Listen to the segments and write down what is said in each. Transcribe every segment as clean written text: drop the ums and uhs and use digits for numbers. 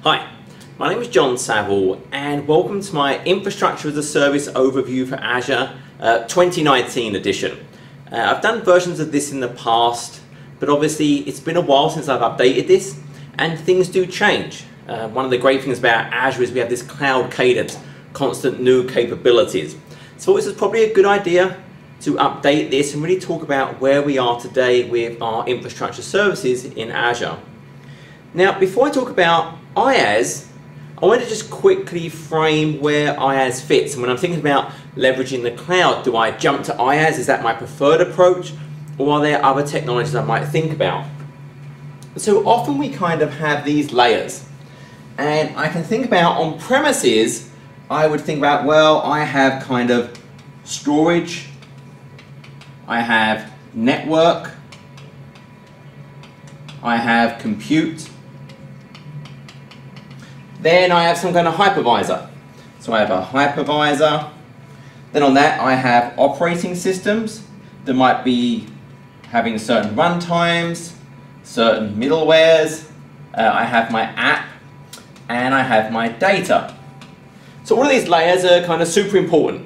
Hi, my name is John Saville and welcome to my Infrastructure as a Service overview for Azure 2019 edition. I've done versions of this in the past, but obviously it's been a while since I've updated this and things do change. One of the great things about Azure is we have this cloud cadence, constant new capabilities. So this is probably a good idea to update this and really talk about where we are today with our infrastructure services in Azure. Now, before I talk about IaaS, I want to just quickly frame where IaaS fits. And when I'm thinking about leveraging the cloud, do I jump to IaaS? Is that my preferred approach? Or are there other technologies I might think about? So often we kind of have these layers. And I can think about on premises, I would think about, well, I have kind of storage, I have network, I have compute, then I have some kind of hypervisor. So I have a hypervisor, then on that I have operating systems that might be having certain runtimes, certain middlewares, I have my app, and I have my data. So all of these layers are kind of super important.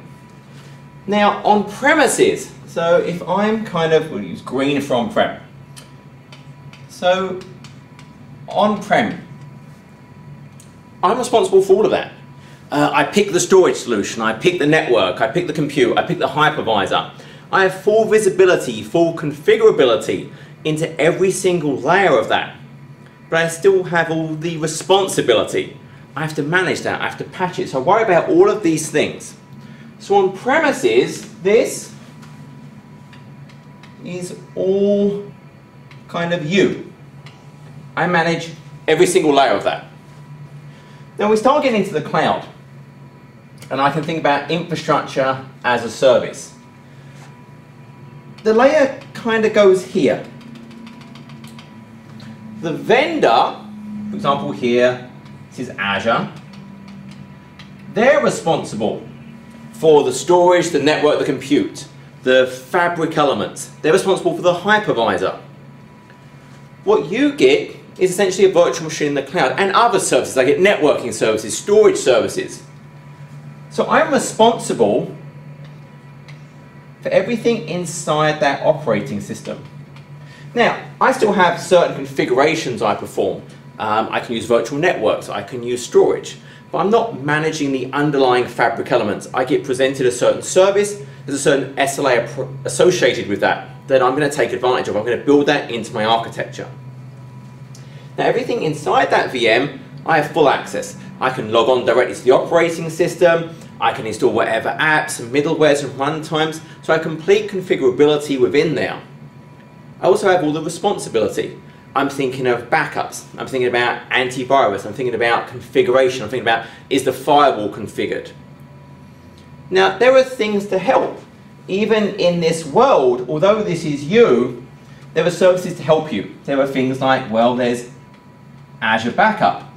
Now on premises, so if I'm we'll use green for on-prem. So on-prem, I'm responsible for all of that. I pick the storage solution, I pick the network, I pick the compute, I pick the hypervisor. I have full visibility, full configurability into every single layer of that. But I still have all the responsibility. I have to manage that, I have to patch it. So I worry about all of these things. So on premises, this is all kind of you. I manage every single layer of that. Now we start getting into the cloud, and I can think about infrastructure as a service. The layer kind of goes here. The vendor, for example here, this is Azure, they're responsible for the storage, the network, the compute, the fabric elements. They're responsible for the hypervisor. What you get is essentially a virtual machine in the cloud and other services. I get networking services, storage services. So I'm responsible for everything inside that operating system. Now, I still have certain configurations I perform. I can use virtual networks, I can use storage, but I'm not managing the underlying fabric elements. I get presented a certain service, there's a certain SLA associated with that I'm going to take advantage of. I'm going to build that into my architecture. Now everything inside that VM, I have full access. I can log on directly to the operating system, I can install whatever apps and middlewares and runtimes, so I have complete configurability within there. I also have all the responsibility. I'm thinking of backups, I'm thinking about antivirus, I'm thinking about configuration, I'm thinking about, is the firewall configured? Now there are things to help. Even in this world, although this is you, there are services to help you. There are things like, well, there's Azure Backup.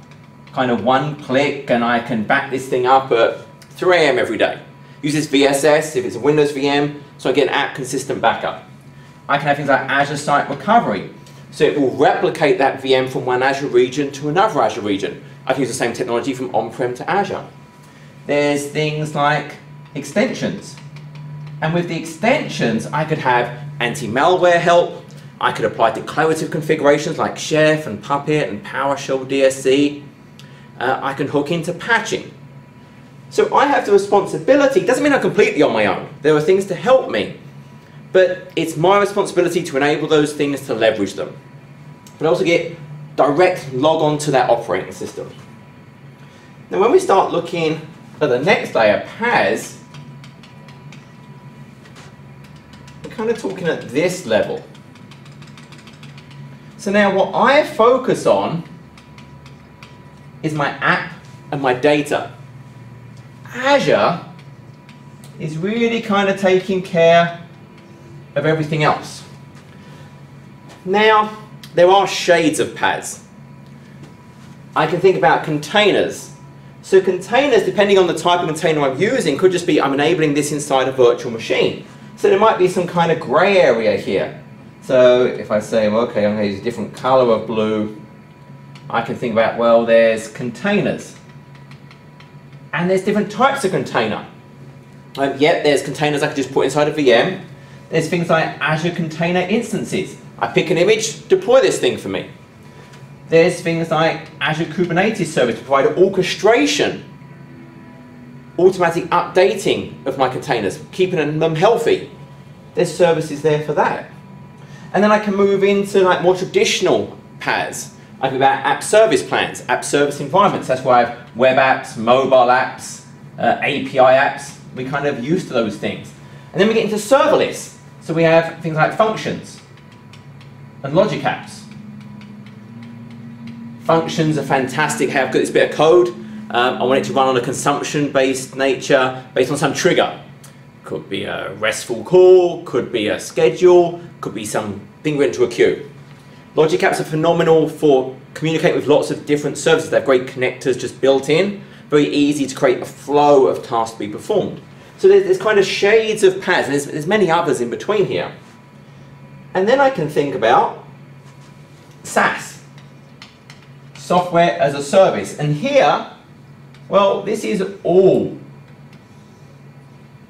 Kind of one click and I can back this thing up at 3 AM every day. Use this VSS if it's a Windows VM, so I get an app consistent backup. I can have things like Azure Site Recovery. So it will replicate that VM from one Azure region to another Azure region. I can use the same technology from on-prem to Azure. There's things like extensions. And with the extensions, I could have anti-malware help. I could apply declarative configurations like Chef and Puppet and PowerShell DSC. I can hook into patching. So I have the responsibility. Doesn't mean I'm completely on my own. There are things to help me. But it's my responsibility to enable those things to leverage them. But I also get direct log on to that operating system. Now when we start looking at the next layer, PaaS, we're kind of talking at this level. So now what I focus on is my app and my data. Azure is really kind of taking care of everything else. Now, there are shades of PaaS. I can think about containers. So containers, depending on the type of container I'm using, could just be I'm enabling this inside a virtual machine. So there might be some kind of gray area here. So if I say, well, okay, I'm going to use a different color of blue, I can think about, well, there's containers. And there's different types of container. Yep, there's containers I can just put inside a VM. There's things like Azure Container Instances. I pick an image, deploy this thing for me. There's things like Azure Kubernetes Service to provide orchestration, automatic updating of my containers, keeping them healthy. There's services there for that. And then I can move into like more traditional PaaS. I think about app service plans, app service environments. That's why I have web apps, mobile apps, API apps. We're kind of used to those things. And then we get into serverless. So we have things like functions and logic apps. Functions are fantastic. Hey, I've got this bit of code. I want it to run on a consumption-based nature, based on some trigger. Could be a RESTful call, could be a schedule, could be something written to a queue. Logic apps are phenomenal for communicating with lots of different services. They have great connectors just built in. Very easy to create a flow of tasks to be performed. So there's kind of shades of PaaS, and there's many others in between here. And then I can think about SaaS, software as a service. And here, well, this is all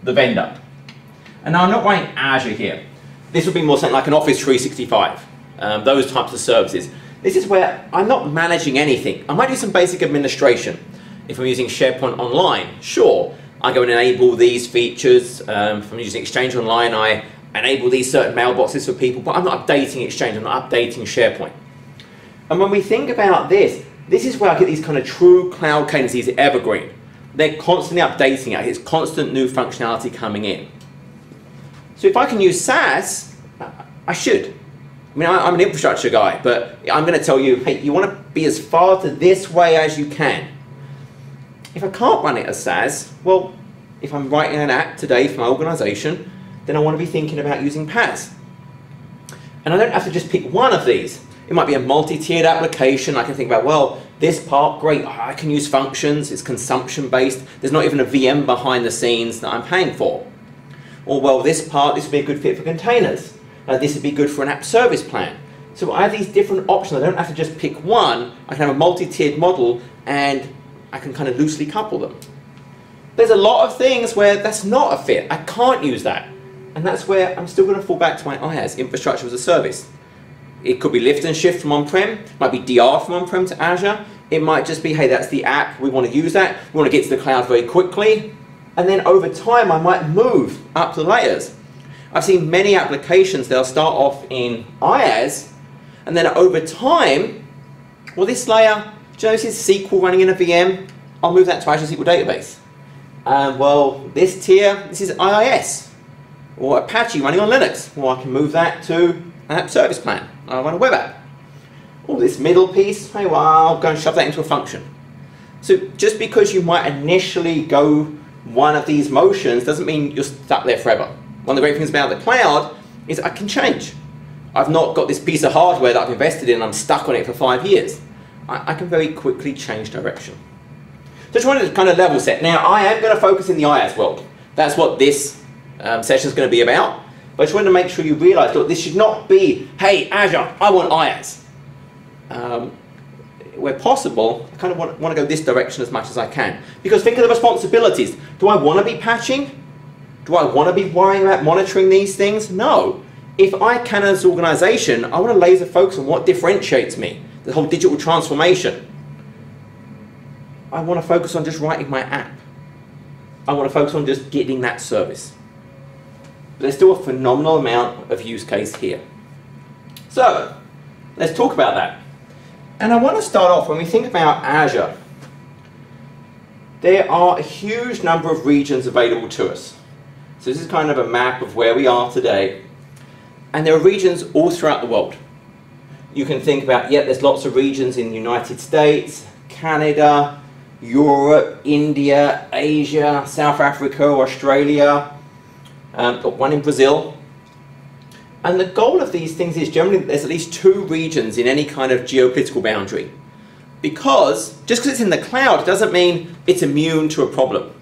the vendor. And now I'm not writing Azure here. This would be more something like an Office 365, those types of services. This is where I'm not managing anything. I might do some basic administration. If I'm using SharePoint Online, sure, I go and enable these features. If I'm using Exchange Online, I enable these certain mailboxes for people, but I'm not updating Exchange, I'm not updating SharePoint. And when we think about this, this is where I get these kind of true cloud cadences evergreen. They're constantly updating it. It's constant new functionality coming in. So if I can use SaaS, I should. I mean, I'm an infrastructure guy, but I'm going to tell you, hey, you want to be as far to this way as you can. If I can't run it as SaaS, well, if I'm writing an app today for my organization, then I want to be thinking about using PaaS. And I don't have to just pick one of these. It might be a multi-tiered application. I can think about, well, this part, great, I can use functions, it's consumption-based, there's not even a VM behind the scenes that I'm paying for. Or, well, this part, this would be a good fit for containers. This would be good for an app service plan. So I have these different options. I don't have to just pick one. I can have a multi-tiered model, and I can kind of loosely couple them. There's a lot of things where that's not a fit. I can't use that. And that's where I'm still going to fall back to my IaaS, infrastructure as a service. It could be lift and shift from on-prem, it might be DR from on-prem to Azure, it might just be, hey, that's the app, we want to use that, we want to get to the cloud very quickly, and then over time I might move up the layers. I've seen many applications, they'll start off in IaaS, and then over time, well, this layer, do you know, this is SQL running in a VM, I'll move that to Azure SQL Database. Well, this tier, this is IaaS, or Apache running on Linux, well, I can move that to an app service plan. I run a web app. Oh, this middle piece, hey, well, I'll go and shove that into a function. So just because you might initially go one of these motions doesn't mean you're stuck there forever. One of the great things about the cloud is I can change. I've not got this piece of hardware that I've invested in and I'm stuck on it for 5 years. I can very quickly change direction. So just wanted to kind of level set. Now, I am going to focus in the IaaS world. That's what this session is going to be about. But I just wanted to make sure you realize, look, this should not be, hey, Azure, I want IaaS. Where possible, I kind of want to go this direction as much as I can. Because think of the responsibilities. Do I want to be patching? Do I want to be worrying about monitoring these things? No. If I can as an organization, I want to laser focus on what differentiates me. The whole digital transformation. I want to focus on just writing my app. I want to focus on just getting that service. But there's still a phenomenal amount of use case here. So, let's talk about that. And I want to start off, when we think about Azure, there are a huge number of regions available to us. So this is kind of a map of where we are today. And there are regions all throughout the world. You can think about, yeah, there's lots of regions in the United States, Canada, Europe, India, Asia, South Africa, Australia, got one in Brazil. And the goal of these things is generally there's at least 2 regions in any kind of geopolitical boundary. Because just because it's in the cloud doesn't mean it's immune to a problem.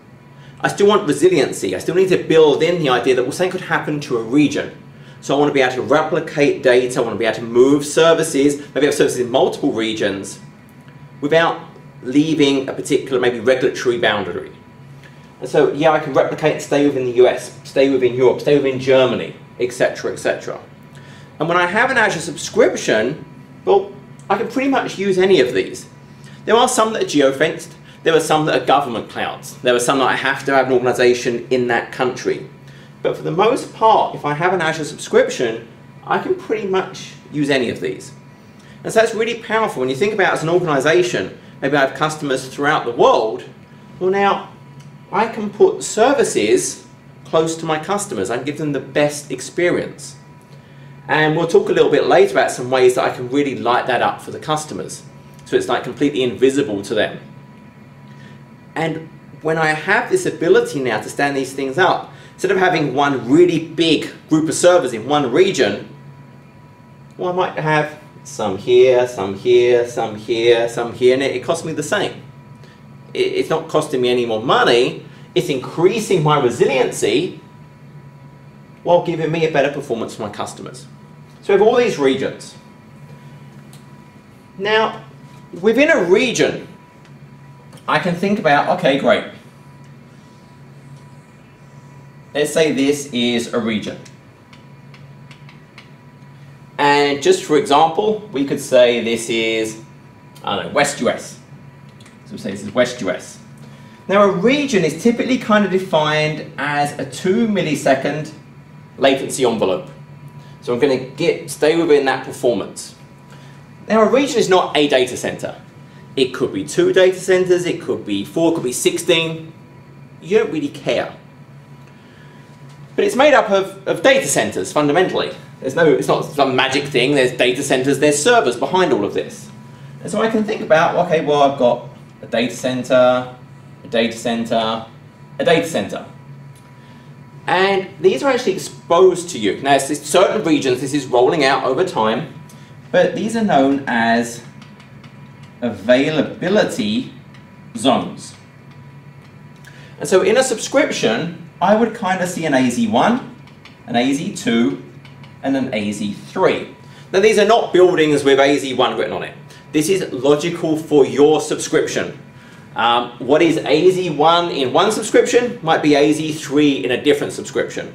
I still want resiliency. I still need to build in the idea that, well, something could happen to a region. So I want to be able to replicate data, I want to be able to move services, maybe have services in multiple regions. without leaving a particular maybe regulatory boundary. And so yeah, I can replicate and stay within the US, stay within Europe, stay within Germany, etc., etc. And when I have an Azure subscription, well, I can pretty much use any of these. There are some that are geo-fenced, there are some that are government clouds, there are some that I have to have an organization in that country. But for the most part, if I have an Azure subscription, I can pretty much use any of these. And so that's really powerful when you think about it as an organization. Maybe I have customers throughout the world. Well, now I can put services close to my customers. I can give them the best experience. And we'll talk a little bit later about some ways that I can really light that up for the customers. So it's like completely invisible to them. And when I have this ability now to stand these things up, instead of having one really big group of servers in one region, well, I might have some here, some here, some here, some here, and it costs me the same. It's not costing me any more money, it's increasing my resiliency while giving me a better performance for my customers. So we have all these regions. Now, within a region, I can think about, okay, great. Let's say this is a region. And just for example, we could say this is, I don't know, West US. So we'll say this is West US. Now a region is typically kind of defined as a 2 millisecond latency envelope. So I'm going to stay within that performance. Now a region is not a data center. It could be 2 data centers, it could be 4, it could be 16. You don't really care. But it's made up of data centers fundamentally. It's not some magic thing, there's data centers, there's servers behind all of this. And so I can think about, okay, well I've got a data center, a data center, a data center. And these are actually exposed to you. Now, it's certain regions, this is rolling out over time, but these are known as availability zones. And so in a subscription, I would kind of see an AZ1, an AZ2, and an AZ3. Now these are not buildings with AZ1 written on it. This is logical for your subscription. What is AZ1 in one subscription might be AZ3 in a different subscription.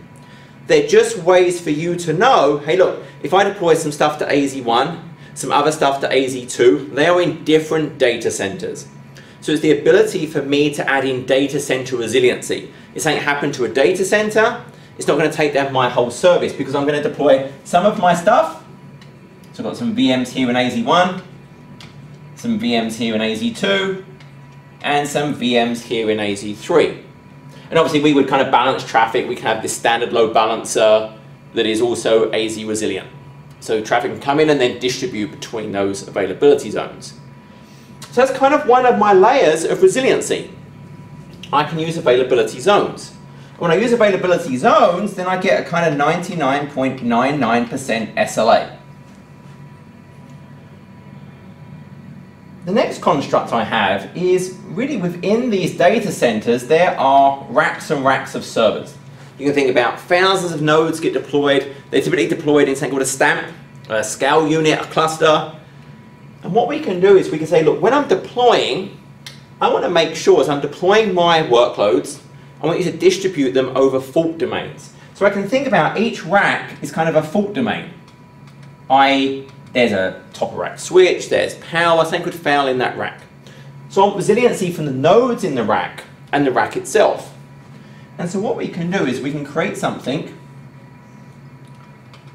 They're just ways for you to know, hey look, if I deploy some stuff to AZ1, some other stuff to AZ2, they are in different data centers. So it's the ability for me to add in data center resiliency. If something happened to a data center, it's not going to take down my whole service because I'm going to deploy some of my stuff. So I've got some VMs here in AZ1, some VMs here in AZ2, and some VMs here in AZ3. And obviously we would kind of balance traffic. We can have this standard load balancer that is also AZ resilient. So traffic can come in and then distribute between those availability zones. So that's kind of one of my layers of resiliency. I can use availability zones. When I use availability zones, then I get a kind of 99.99% SLA. The next construct I have is really within these data centers, there are racks and racks of servers. You can think about thousands of nodes get deployed. They're typically deployed in something called a STAMP, a scale unit, a cluster. And what we can do is we can say, look, when I'm deploying, I want to make sure as I'm deploying my workloads, I want you to distribute them over fault domains. So I can think about each rack is kind of a fault domain. There's a top of rack switch, there's power, something could fail in that rack. So I want resiliency from the nodes in the rack and the rack itself. And so what we can do is we can create something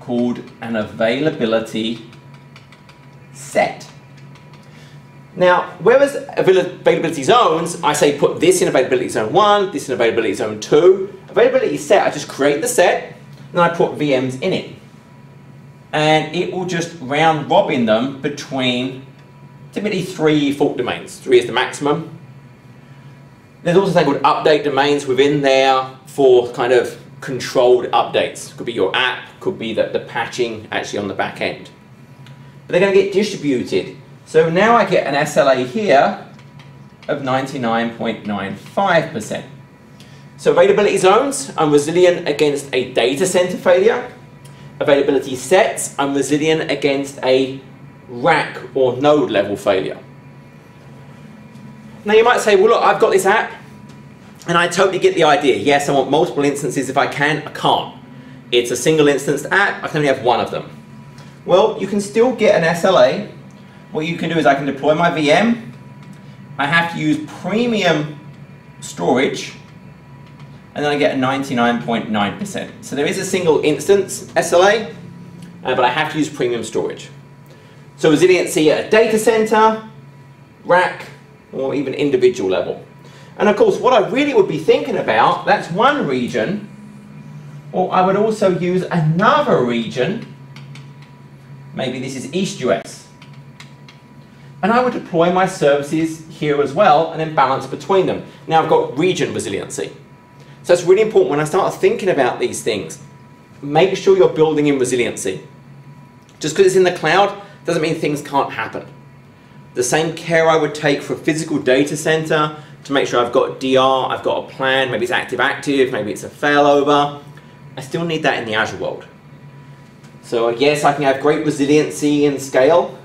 called an availability set. Now, whereas availability zones, I say put this in availability zone 1, this in availability zone 2. Availability set, I just create the set, and I put VMs in it. And it will just round robin them between typically 3 fault domains. 3 is the maximum. There's also something called update domains within there for kind of controlled updates. Could be your app, could be the patching actually on the back end. But they're going to get distributed. So now I get an SLA here of 99.95%. So availability zones, I'm resilient against a data center failure. Availability sets, I'm resilient against a rack or node level failure. Now you might say, well look, I've got this app, and I totally get the idea. Yes, I want multiple instances if I can. I can't. It's a single instanced app. I can only have one of them. Well, you can still get an SLA. What you can do is I can deploy my VM. I have to use premium storage, and then I get a 99.9%. So there is a single instance SLA, but I have to use premium storage. So resiliency at a data center, rack, or even individual level. And of course, what I really would be thinking about, that's one region, or I would also use another region, maybe this is East US. And I would deploy my services here as well, and then balance between them. Now I've got region resiliency. So it's really important when I start thinking about these things, make sure you're building in resiliency. Just because it's in the cloud doesn't mean things can't happen. The same care I would take for a physical data center to make sure I've got DR, I've got a plan, maybe it's active-active, maybe it's a failover. I still need that in the Azure world. So yes, I can have great resiliency and scale,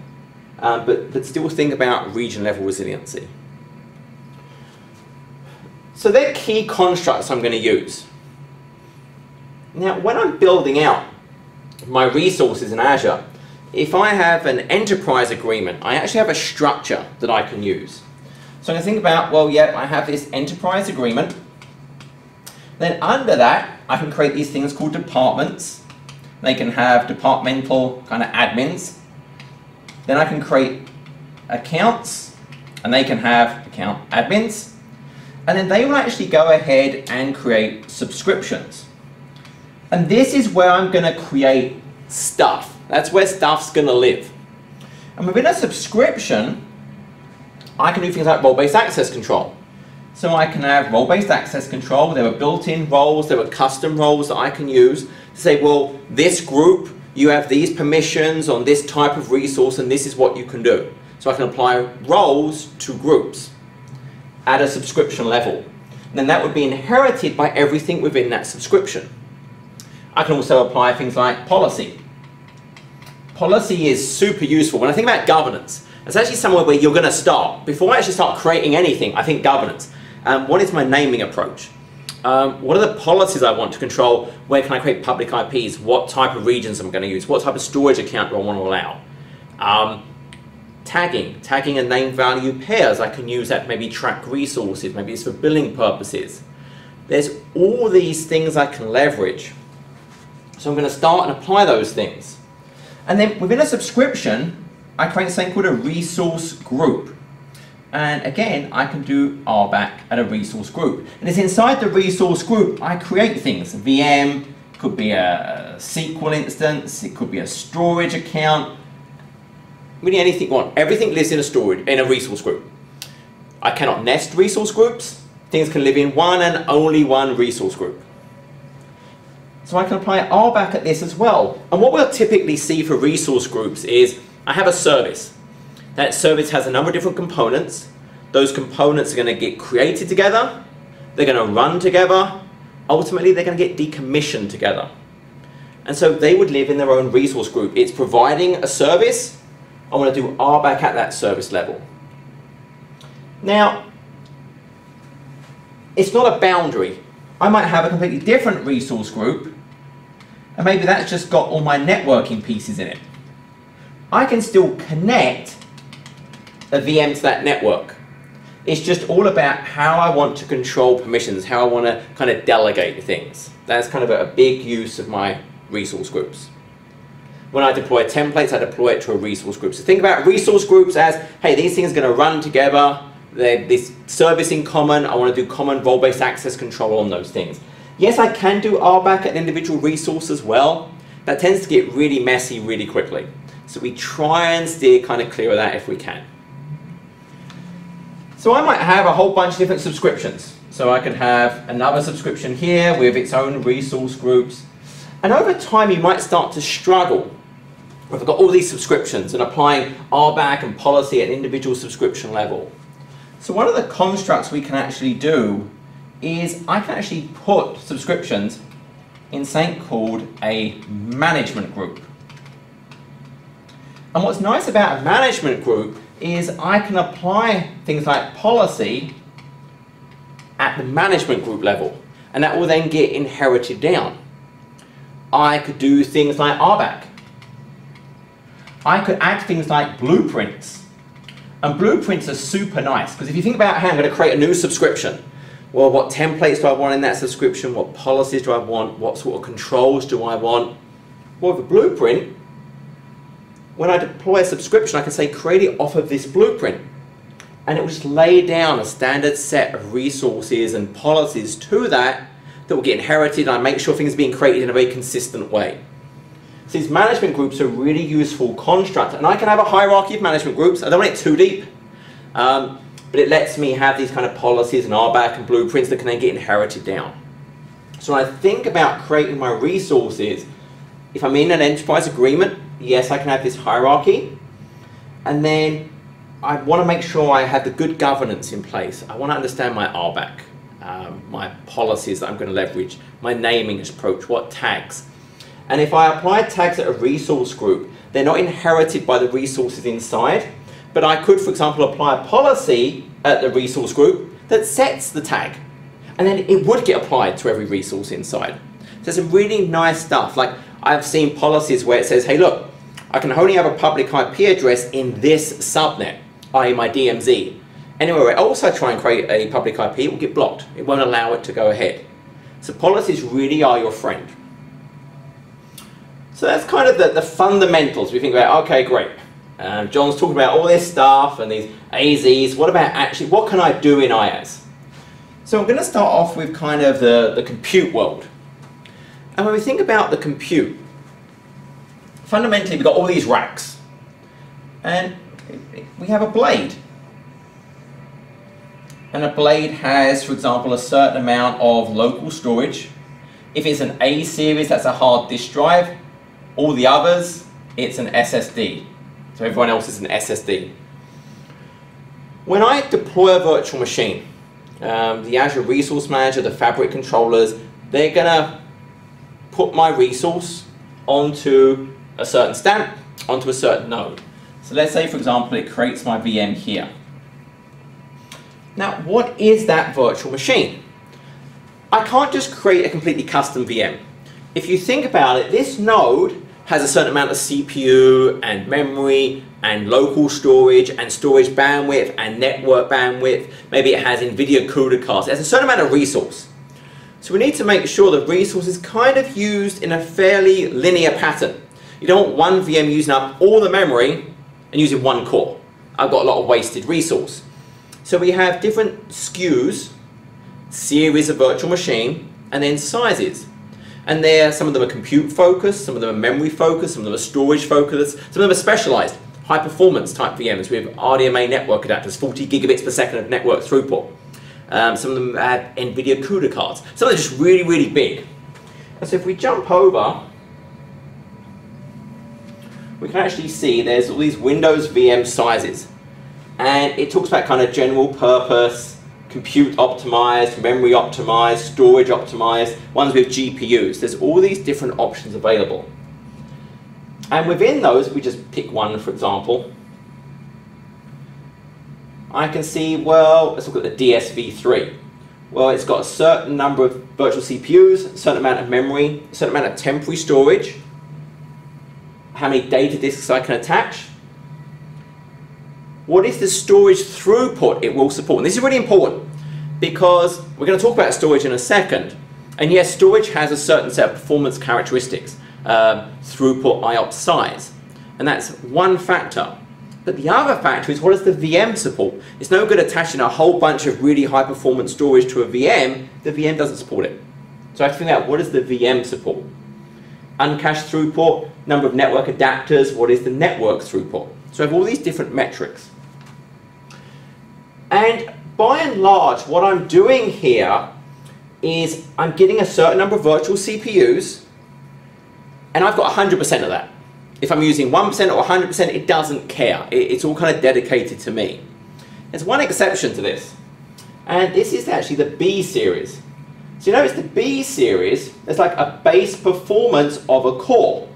but still think about region level resiliency. So they're key constructs I'm going to use. Now when I'm building out my resources in Azure, if I have an enterprise agreement, I actually have a structure that I can use. So I'm going to think about, well, yeah, I have this enterprise agreement. Then under that, I can create these things called departments. They can have departmental kind of admins. Then I can create accounts, and they can have account admins. And then they will actually go ahead and create subscriptions. And this is where I'm going to create stuff. That's where stuff's going to live. And within a subscription, I can do things like role-based access control. So I can have role-based access control. There are built-in roles, there are custom roles that I can use to say, well, this group, you have these permissions on this type of resource, and this is what you can do. So I can apply roles to groups at a subscription level. And then that would be inherited by everything within that subscription. I can also apply things like policy. Policy is super useful. When I think about governance, it's actually somewhere where you're going to start. Before I actually start creating anything, I think governance. What is my naming approach? What are the policies I want to control? Where can I create public IPs? What type of regions I'm going to use? What type of storage account do I want to allow? Tagging and name value pairs. I can use that to maybe track resources. Maybe it's for billing purposes. There's all these things I can leverage. So I'm going to start and apply those things. And then within a subscription, I create something called a resource group. And again, I can do RBAC at a resource group. And it's inside the resource group, I create things. VM, could be a SQL instance, it could be a storage account. Really anything you want. Everything lives in a resource group. I cannot nest resource groups. Things can live in one and only one resource group. So I can apply RBAC at this as well. And what we'll typically see for resource groups is I have a service. That service has a number of different components. Those components are going to get created together. They're going to run together. Ultimately, they're going to get decommissioned together. And so they would live in their own resource group. It's providing a service. I want to do RBAC at that service level. Now, it's not a boundary. I might have a completely different resource group, and maybe that's just got all my networking pieces in it. I can still connect a VM to that network. It's just all about how I want to control permissions, how I want to kind of delegate things. That's kind of a big use of my resource groups. When I deploy templates, I deploy it to a resource group. So think about resource groups as, hey, these things are going to run together. They're this service in common. I want to do common role-based access control on those things. Yes, I can do RBAC at an individual resource as well. That tends to get really messy really quickly. So we try and steer kind of clear of that if we can. So I might have a whole bunch of different subscriptions. So I could have another subscription here with its own resource groups. And over time you might start to struggle. I've got all these subscriptions and applying RBAC and policy at an individual subscription level. So one of the constructs we can actually do is I can actually put subscriptions in something called a management group. And what's nice about a management group is I can apply things like policy at the management group level, and that will then get inherited down. I could do things like RBAC. I could add things like blueprints. And blueprints are super nice, because if you think about how I'm going to create a new subscription, well, what templates do I want in that subscription? What policies do I want? What sort of controls do I want? Well, with a blueprint, when I deploy a subscription, I can say create it off of this blueprint. And it will just lay down a standard set of resources and policies to that will get inherited, and I make sure things are being created in a very consistent way. So these management groups are a really useful construct, and I can have a hierarchy of management groups. I don't want it too deep, but it lets me have these kind of policies and RBAC and blueprints that can then get inherited down. So when I think about creating my resources, if I'm in an enterprise agreement, yes, I can have this hierarchy, and then I want to make sure I have the good governance in place. I want to understand my RBAC, my policies that I'm going to leverage, my naming approach, what tags. And if I apply tags at a resource group, they're not inherited by the resources inside, but I could, for example, apply a policy at the resource group that sets the tag, and then it would get applied to every resource inside. So some really nice stuff. Like I've seen policies where it says, hey look, I can only have a public IP address in this subnet, i.e. my DMZ. Anywhere else I try and create a public IP, it will get blocked. It won't allow it to go ahead. So policies really are your friend. So that's kind of the fundamentals. We think about, okay, great. John's talking about all this stuff and these AZs. What about actually, what can I do in IaaS? So I'm going to start off with kind of the compute world. And when we think about the compute, fundamentally we've got all these racks. And we have a blade. And a blade has, for example, a certain amount of local storage. If it's an A series, that's a hard disk drive. All the others, it's an SSD. So everyone else is an SSD. When I deploy a virtual machine, the Azure Resource Manager, the Fabric controllers, they're going to put my resource onto a certain stamp, onto a certain node. So let's say, for example, it creates my VM here. Now, what is that virtual machine? I can't just create a completely custom VM. If you think about it, this node has a certain amount of CPU and memory and local storage and storage bandwidth and network bandwidth. Maybe it has NVIDIA CUDA cards. It has a certain amount of resource. So we need to make sure the resource is kind of used in a fairly linear pattern. You don't want one VM using up all the memory and using one core. I've got a lot of wasted resource. So we have different SKUs, series of virtual machine, and then sizes. And some of them are compute focused, some of them are memory focused, some of them are storage focused, some of them are specialized, high performance type VMs with RDMA network adapters, 40 gigabits per second of network throughput. Some of them have NVIDIA CUDA cards. Some of them are just really, really big. And so if we jump over, we can actually see there's all these Windows VM sizes. And it talks about kind of general purpose, compute optimized, memory optimized, storage optimized, ones with GPUs. There's all these different options available. And within those, we just pick one, for example. I can see, well, let's look at the DSV3. Well, it's got a certain number of virtual CPUs, a certain amount of memory, a certain amount of temporary storage, how many data disks I can attach. What is the storage throughput it will support? And this is really important because we're going to talk about storage in a second. And yes, storage has a certain set of performance characteristics, throughput, IOPS size. And that's one factor. But the other factor is, what does the VM support? It's no good attaching a whole bunch of really high performance storage to a VM. The VM doesn't support it. So I have to figure out, what does the VM support? Uncached throughput, number of network adapters, what is the network throughput? So I have all these different metrics. And by and large, what I'm doing here is I'm getting a certain number of virtual CPUs, and I've got 100% of that. If I'm using 1% or 100%, it doesn't care. It's all kind of dedicated to me. There's one exception to this, and this is actually the B series. So you notice the B series, there's like a base performance of a core.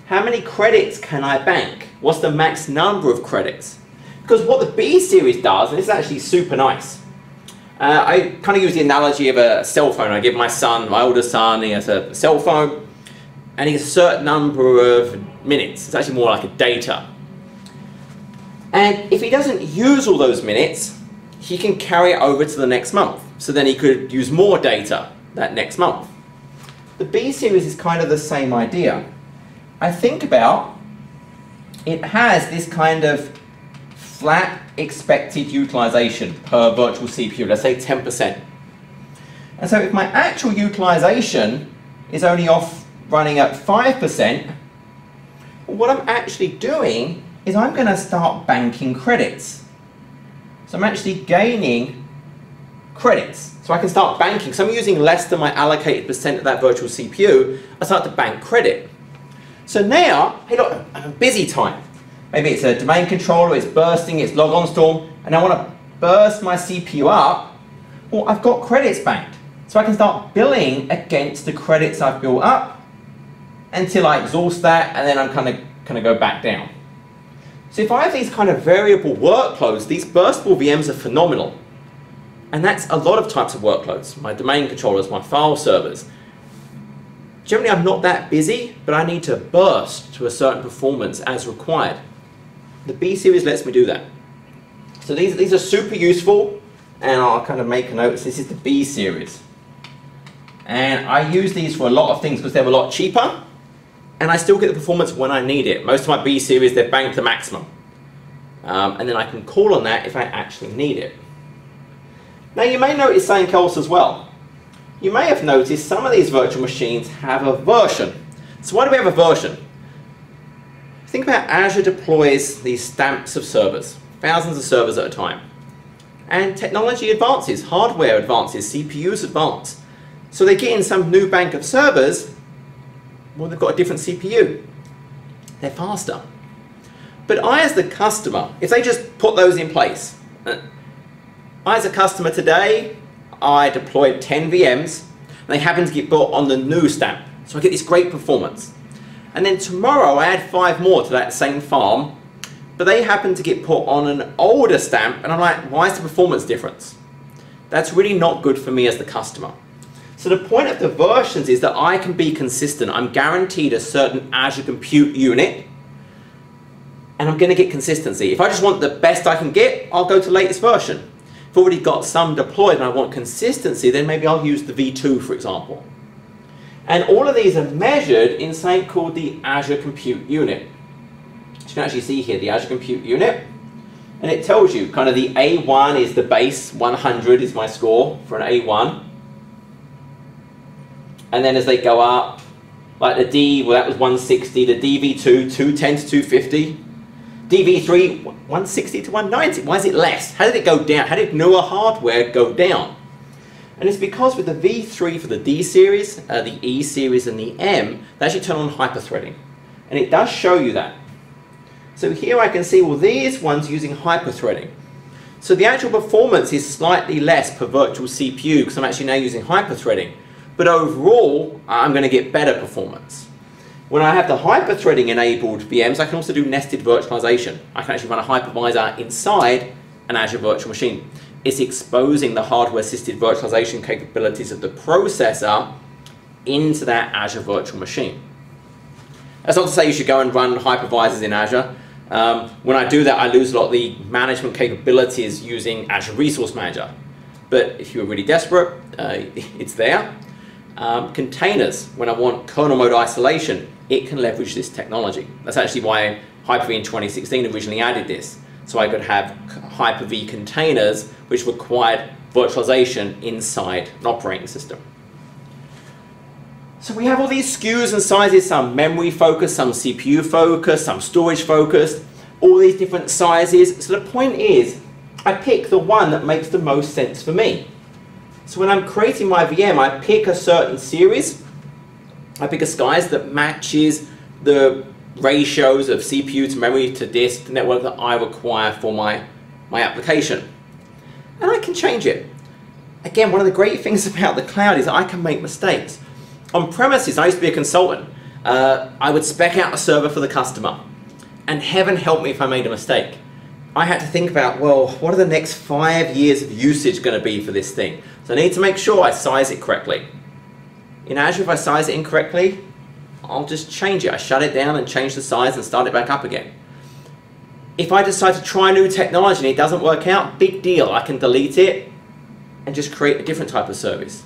How many credits can I bank? What's the max number of credits? Because what the B series does, and this is actually super nice, I kind of use the analogy of a cell phone. I give my son, my older son, he has a cell phone, and he has a certain number of minutes. It's actually more like a data. And if he doesn't use all those minutes, he can carry it over to the next month. So then he could use more data that next month. The B series is kind of the same idea. I think about, it has this kind of flat expected utilization per virtual CPU, let's say 10%. And so if my actual utilization is only off running at 5%, what I'm actually doing is I'm going to start banking credits. So I'm actually gaining credits. So I can start banking. So I'm using less than my allocated percent of that virtual CPU. I start to bank credit. So now, hey look, I have a busy time. Maybe it's a domain controller, it's bursting, it's logon storm, and I want to burst my CPU up. Well, I've got credits banked. So I can start billing against the credits I've built up until I exhaust that, and then I'm kind of go back down. So if I have these kind of variable workloads, these burstable VMs are phenomenal. And that's a lot of types of workloads. My domain controllers, my file servers. Generally, I'm not that busy, but I need to burst to a certain performance as required. The B series lets me do that. So these are super useful, and I'll kind of make a note. This is the B series. And I use these for a lot of things because they're a lot cheaper, and I still get the performance when I need it. Most of my B series, they're banked to maximum. And then I can call on that if I actually need it. Now you may notice something else as well. You may have noticed some of these virtual machines have a version. So why do we have a version? Think about Azure deploys these stamps of servers, thousands of servers at a time. And technology advances, hardware advances, CPUs advance. So they get in some new bank of servers, well, they've got a different CPU. They're faster. But I as the customer, if they just put those in place, I as a customer today, I deployed 10 VMs, and they happen to get built on the new stamp. So I get this great performance. And then tomorrow I add 5 more to that same farm, but they happen to get put on an older stamp, and I'm like, why is the performance difference? That's really not good for me as the customer. So the point of the versions is that I can be consistent. I'm guaranteed a certain Azure compute unit, and I'm going to get consistency. If I just want the best I can get, I'll go to the latest version. If I've already got some deployed and I want consistency, then maybe I'll use the V2, for example. And all of these are measured in something called the Azure Compute Unit. You can actually see here the Azure Compute Unit. And it tells you kind of the A1 is the base, 100 is my score for an A1. And then as they go up, like the D, well that was 160, the DV2, 210 to 250. DV3, 160 to 190. Why is it less? How did it go down? How did newer hardware go down? And it's because with the V3 for the D series, the E series and the M, they actually turn on hyperthreading. And it does show you that. So here I can see, well, these ones using hyperthreading. So the actual performance is slightly less per virtual CPU because I'm actually now using hyperthreading. But overall, I'm going to get better performance. When I have the hyperthreading enabled VMs, I can also do nested virtualization. I can actually run a hypervisor inside an Azure virtual machine. It's exposing the hardware-assisted virtualization capabilities of the processor into that Azure virtual machine. That's not to say you should go and run hypervisors in Azure. When I do that, I lose a lot of the management capabilities using Azure Resource Manager. But if you're really desperate, it's there. Containers, when I want kernel mode isolation, it can leverage this technology. That's actually why Hyper-V in 2016 originally added this. So I could have Hyper-V containers which required virtualization inside an operating system. So we have all these SKUs and sizes, some memory focused, some CPU focused, some storage focused, all these different sizes. So the point is, I pick the one that makes the most sense for me. So when I'm creating my VM, I pick a certain series. I pick a size that matches the ratios of CPU to memory to disk to network that I require for my application. And I can change it. Again, one of the great things about the cloud is that I can make mistakes. On premises, I used to be a consultant. I would spec out a server for the customer. And heaven help me if I made a mistake. I had to think about, well, what are the next 5 years of usage going to be for this thing? So I need to make sure I size it correctly. In Azure, if I size it incorrectly, I'll just change it. I shut it down and change the size and start it back up again. If I decide to try new technology and it doesn't work out, big deal. I can delete it and just create a different type of service.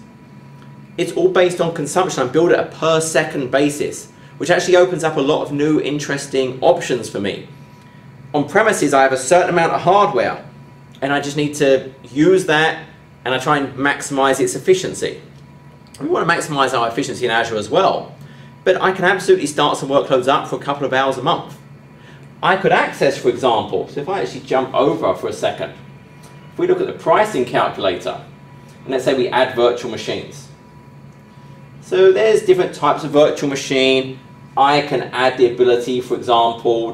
It's all based on consumption. I'm building it a per second basis, which actually opens up a lot of new interesting options for me. On premises, I have a certain amount of hardware and I just need to use that and I try and maximize its efficiency. We want to maximize our efficiency in Azure as well, but I can absolutely start some workloads up for a couple of hours a month. I could access, for example, so if I actually jump over for a second, if we look at the pricing calculator, and let's say we add virtual machines. So there's different types of virtual machine. I can add the ability, for example,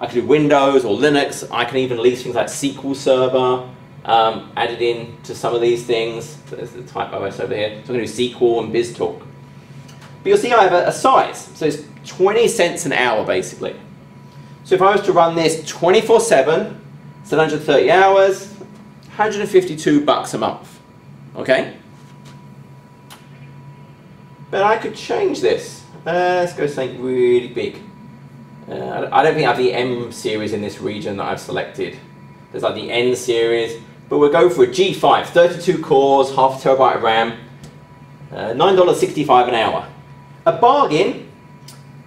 I can do Windows or Linux. I can even lease things like SQL Server added in to some of these things. So there's the type OS over here. So I'm going to do SQL and BizTalk. But you'll see I have a size. So it's 20 cents an hour, basically. So if I was to run this 24/7, 730 hours, 152 bucks a month. Okay? But I could change this. Let's go something really big. I don't think I have the M series in this region that I've selected. There's like the N series, but we'll go for a G5, 32 cores, half a terabyte of RAM, $9.65 an hour. A bargain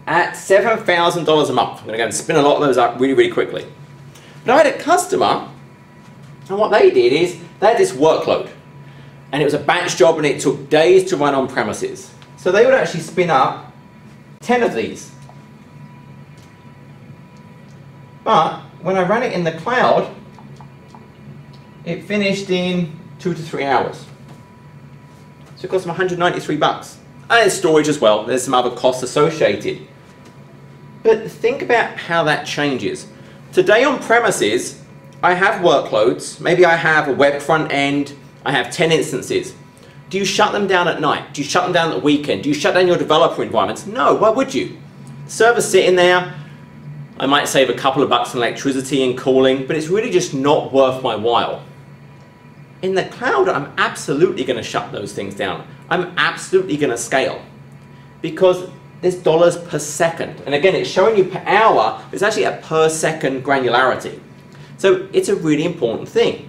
at $7,000 a month. I'm going to go and spin a lot of those up really, really quickly. But I had a customer, and what they did is they had this workload, and it was a batch job, and it took days to run on premises. So they would actually spin up 10 of these. But when I ran it in the cloud, it finished in 2 to 3 hours. So it cost them 193 bucks. And there's storage as well. There's some other costs associated. But think about how that changes. Today on premises, I have workloads. Maybe I have a web front end. I have 10 instances. Do you shut them down at night? Do you shut them down at the weekend? Do you shut down your developer environments? No, why would you? Server's sitting there. I might save a couple of bucks on electricity and cooling, but it's really just not worth my while. In the cloud, I'm absolutely going to shut those things down. I'm absolutely going to scale because there's dollars per second. And again, it's showing you per hour, but it's actually a per second granularity. So it's a really important thing.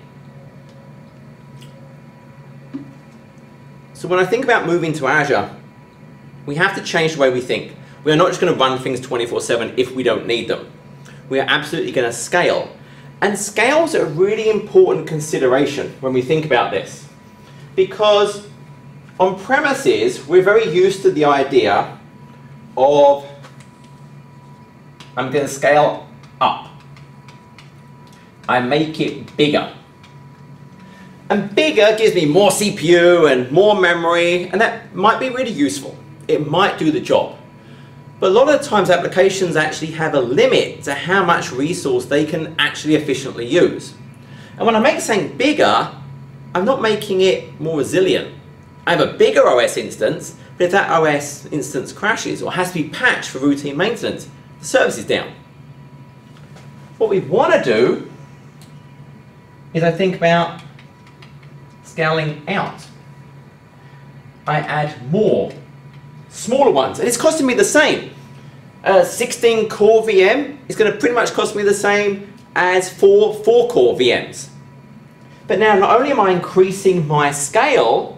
So when I think about moving to Azure, we have to change the way we think. We are not just going to run things 24/7 if we don't need them. We are absolutely going to scale. And scale's a really important consideration when we think about this. Because on premises, we're very used to the idea of I'm going to scale up. I make it bigger. And bigger gives me more CPU and more memory, and that might be really useful. It might do the job. But a lot of the times applications actually have a limit to how much resource they can actually efficiently use. And when I make something bigger, I'm not making it more resilient. I have a bigger OS instance, but if that OS instance crashes or has to be patched for routine maintenance, the service is down. What we want to do is I think about scaling out. I add more smaller ones, and it's costing me the same. 16 core VM is going to pretty much cost me the same as 4 core VMs. But now not only am I increasing my scale,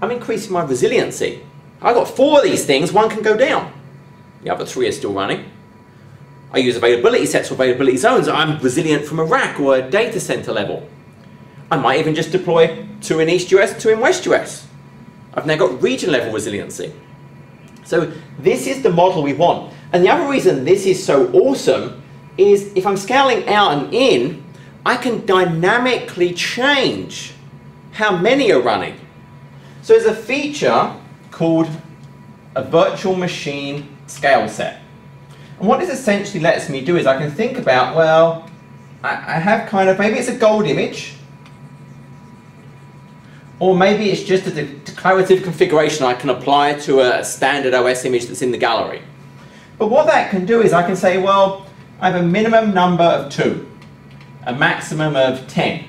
I'm increasing my resiliency. I've got 4 of these things, one can go down. The other 3 are still running. I use availability sets or availability zones. I'm resilient from a rack or a data center level. I might even just deploy 2 in East US, 2 in West US. I've now got region level resiliency. So this is the model we want. And the other reason this is so awesome is if I'm scaling out and in, I can dynamically change how many are running. So there's a feature called a virtual machine scale set. And what this essentially lets me do is I can think about, well, I have kind of, maybe it's a gold image, or maybe it's just a declarative configuration I can apply to a standard OS image that's in the gallery. But what that can do is I can say, well, I have a minimum number of 2. a maximum of 10.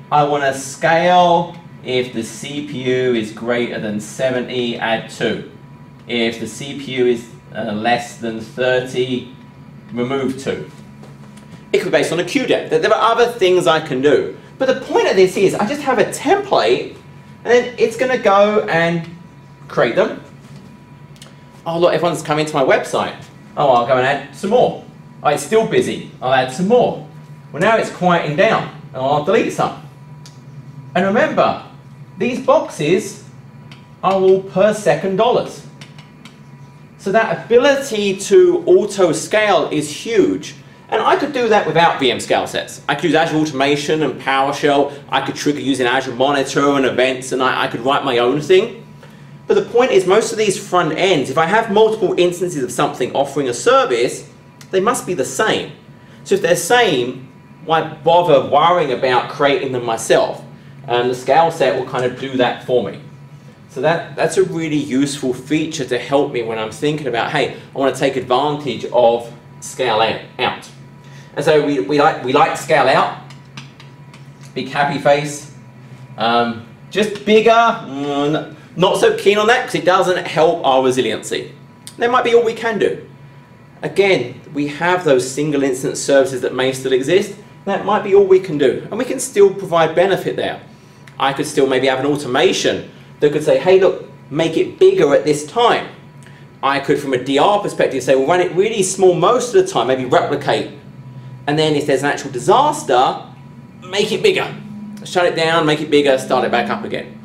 I want to scale if the CPU is greater than 70, add 2. If the CPU is less than 30, remove 2. It could be based on a queue depth. There are other things I can do. But the point of this is I just have a template and then it's going to go and create them. Oh look, everyone's coming to my website. Oh, I'll go and add some more. Oh, it's still busy. I'll add some more. Well, now it's quieting down. I'll delete some. And remember, these boxes are all per second dollars. So that ability to auto scale is huge. And I could do that without VM scale sets. I could use Azure Automation and PowerShell. I could trigger using Azure Monitor and events, and I could write my own thing. But the point is, most of these front ends, if I have multiple instances of something offering a service, they must be the same. So if they're same, why bother worrying about creating them myself? And the scale set will kind of do that for me. So that's a really useful feature to help me when I'm thinking about, hey, I want to take advantage of scale out. And so we like scale out. Big happy face. Just bigger, not so keen on that because it doesn't help our resiliency. That might be all we can do. Again, we have those single instance services that may still exist. That might be all we can do. And we can still provide benefit there. I could still maybe have an automation that could say, hey, look, make it bigger at this time. I could, from a DR perspective, say, well, run it really small most of the time, maybe replicate. And then if there's an actual disaster, make it bigger. Shut it down, make it bigger, start it back up again.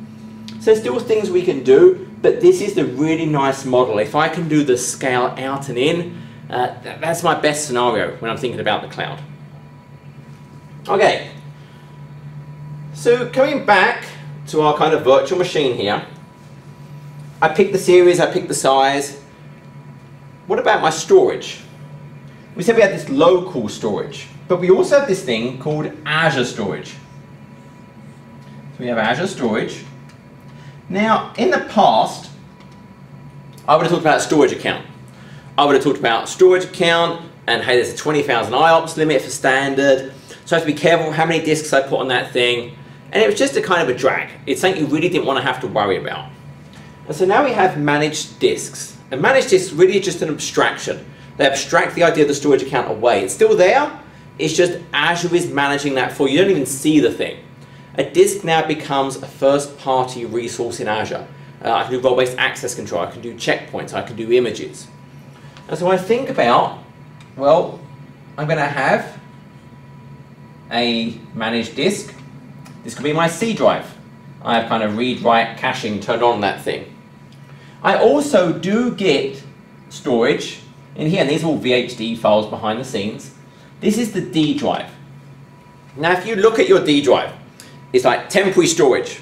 So there's still things we can do, but this is the really nice model. If I can do the scale out and in, that's my best scenario when I'm thinking about the cloud. Okay, so coming back to our kind of virtual machine here, I picked the series, I picked the size. What about my storage? We said we had this local storage, but we also have this thing called Azure storage. So we have Azure storage. Now, in the past, I would have talked about a storage account. I would have talked about storage account, and hey, there's a 20,000 IOPS limit for standard, so I have to be careful how many disks I put on that thing, and it was just a kind of a drag. It's something you really didn't want to have to worry about. And so now we have managed disks, and managed disks really is just an abstraction. They abstract the idea of the storage account away. It's still there, it's just Azure is managing that for you. You don't even see the thing. A disk now becomes a first-party resource in Azure. I can do role-based access control, I can do checkpoints, I can do images. And so I think about, well, I'm going to have a managed disk. This could be my C drive. I have kind of read-write caching turned on that thing. I also do get storage in here, and these are all VHD files behind the scenes. This is the D drive. Now if you look at your D drive, it's like temporary storage.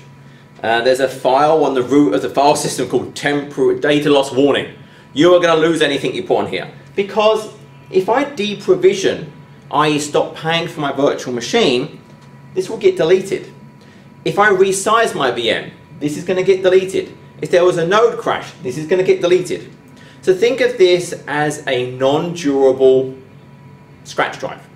There's a file on the root of the file system called temporary data loss warning. You are going to lose anything you put on here. Because if I deprovision, i.e. stop paying for my virtual machine, this will get deleted. If I resize my VM, this is going to get deleted. If there was a node crash, this is going to get deleted. So think of this as a non-durable scratch drive.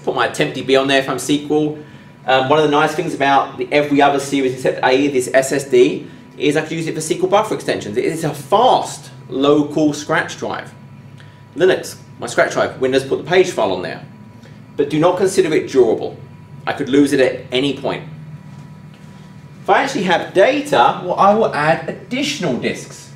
Put my tempdb on there if I'm SQL. One of the nice things about the every other series except AE, this SSD, is I can use it for SQL buffer extensions. It is a fast local scratch drive. Linux, my scratch drive, Windows put the page file on there. But do not consider it durable. I could lose it at any point. If I actually have data, well, I will add additional disks.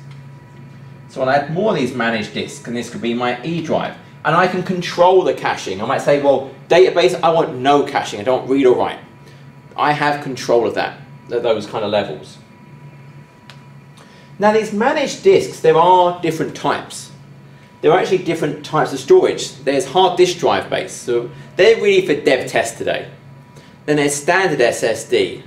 So I'll add more of these managed disks, and this could be my E drive. And I can control the caching. I might say, well, database, I want no caching. I don't read or write. I have control of that, those kind of levels. Now these managed disks, there are different types. There are actually different types of storage. There's hard disk drive based, so they're really for dev test today. Then there's standard SSD.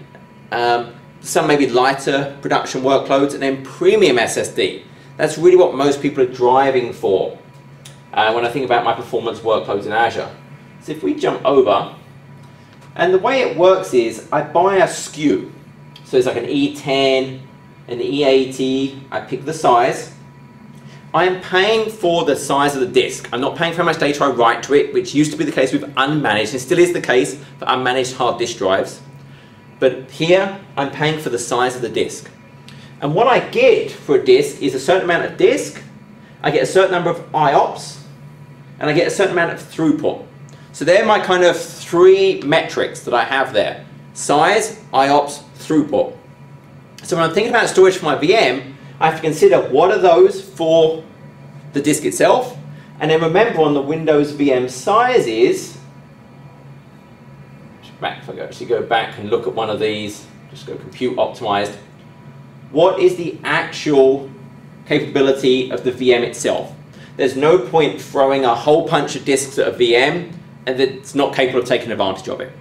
Some maybe lighter production workloads, and then premium SSD. That's really what most people are driving for when I think about my performance workloads in Azure. So if we jump over, and the way it works is I buy a SKU. So it's like an E10, an E80, I pick the size, I am paying for the size of the disk. I'm not paying for how much data I write to it, which used to be the case with unmanaged, and still is the case for unmanaged hard disk drives. But here, I'm paying for the size of the disk. And what I get for a disk is a certain amount of disk, I get a certain number of IOPS, and I get a certain amount of throughput. So they're my kind of three metrics that I have there. Size, IOPS, throughput. So when I'm thinking about storage for my VM, I have to consider what are those for the disk itself, and then remember on the Windows VM sizes, if I actually go back and look at one of these, just go compute optimized, what is the actual capability of the VM itself? There's no point throwing a whole bunch of disks at a VM and it's not capable of taking advantage of it.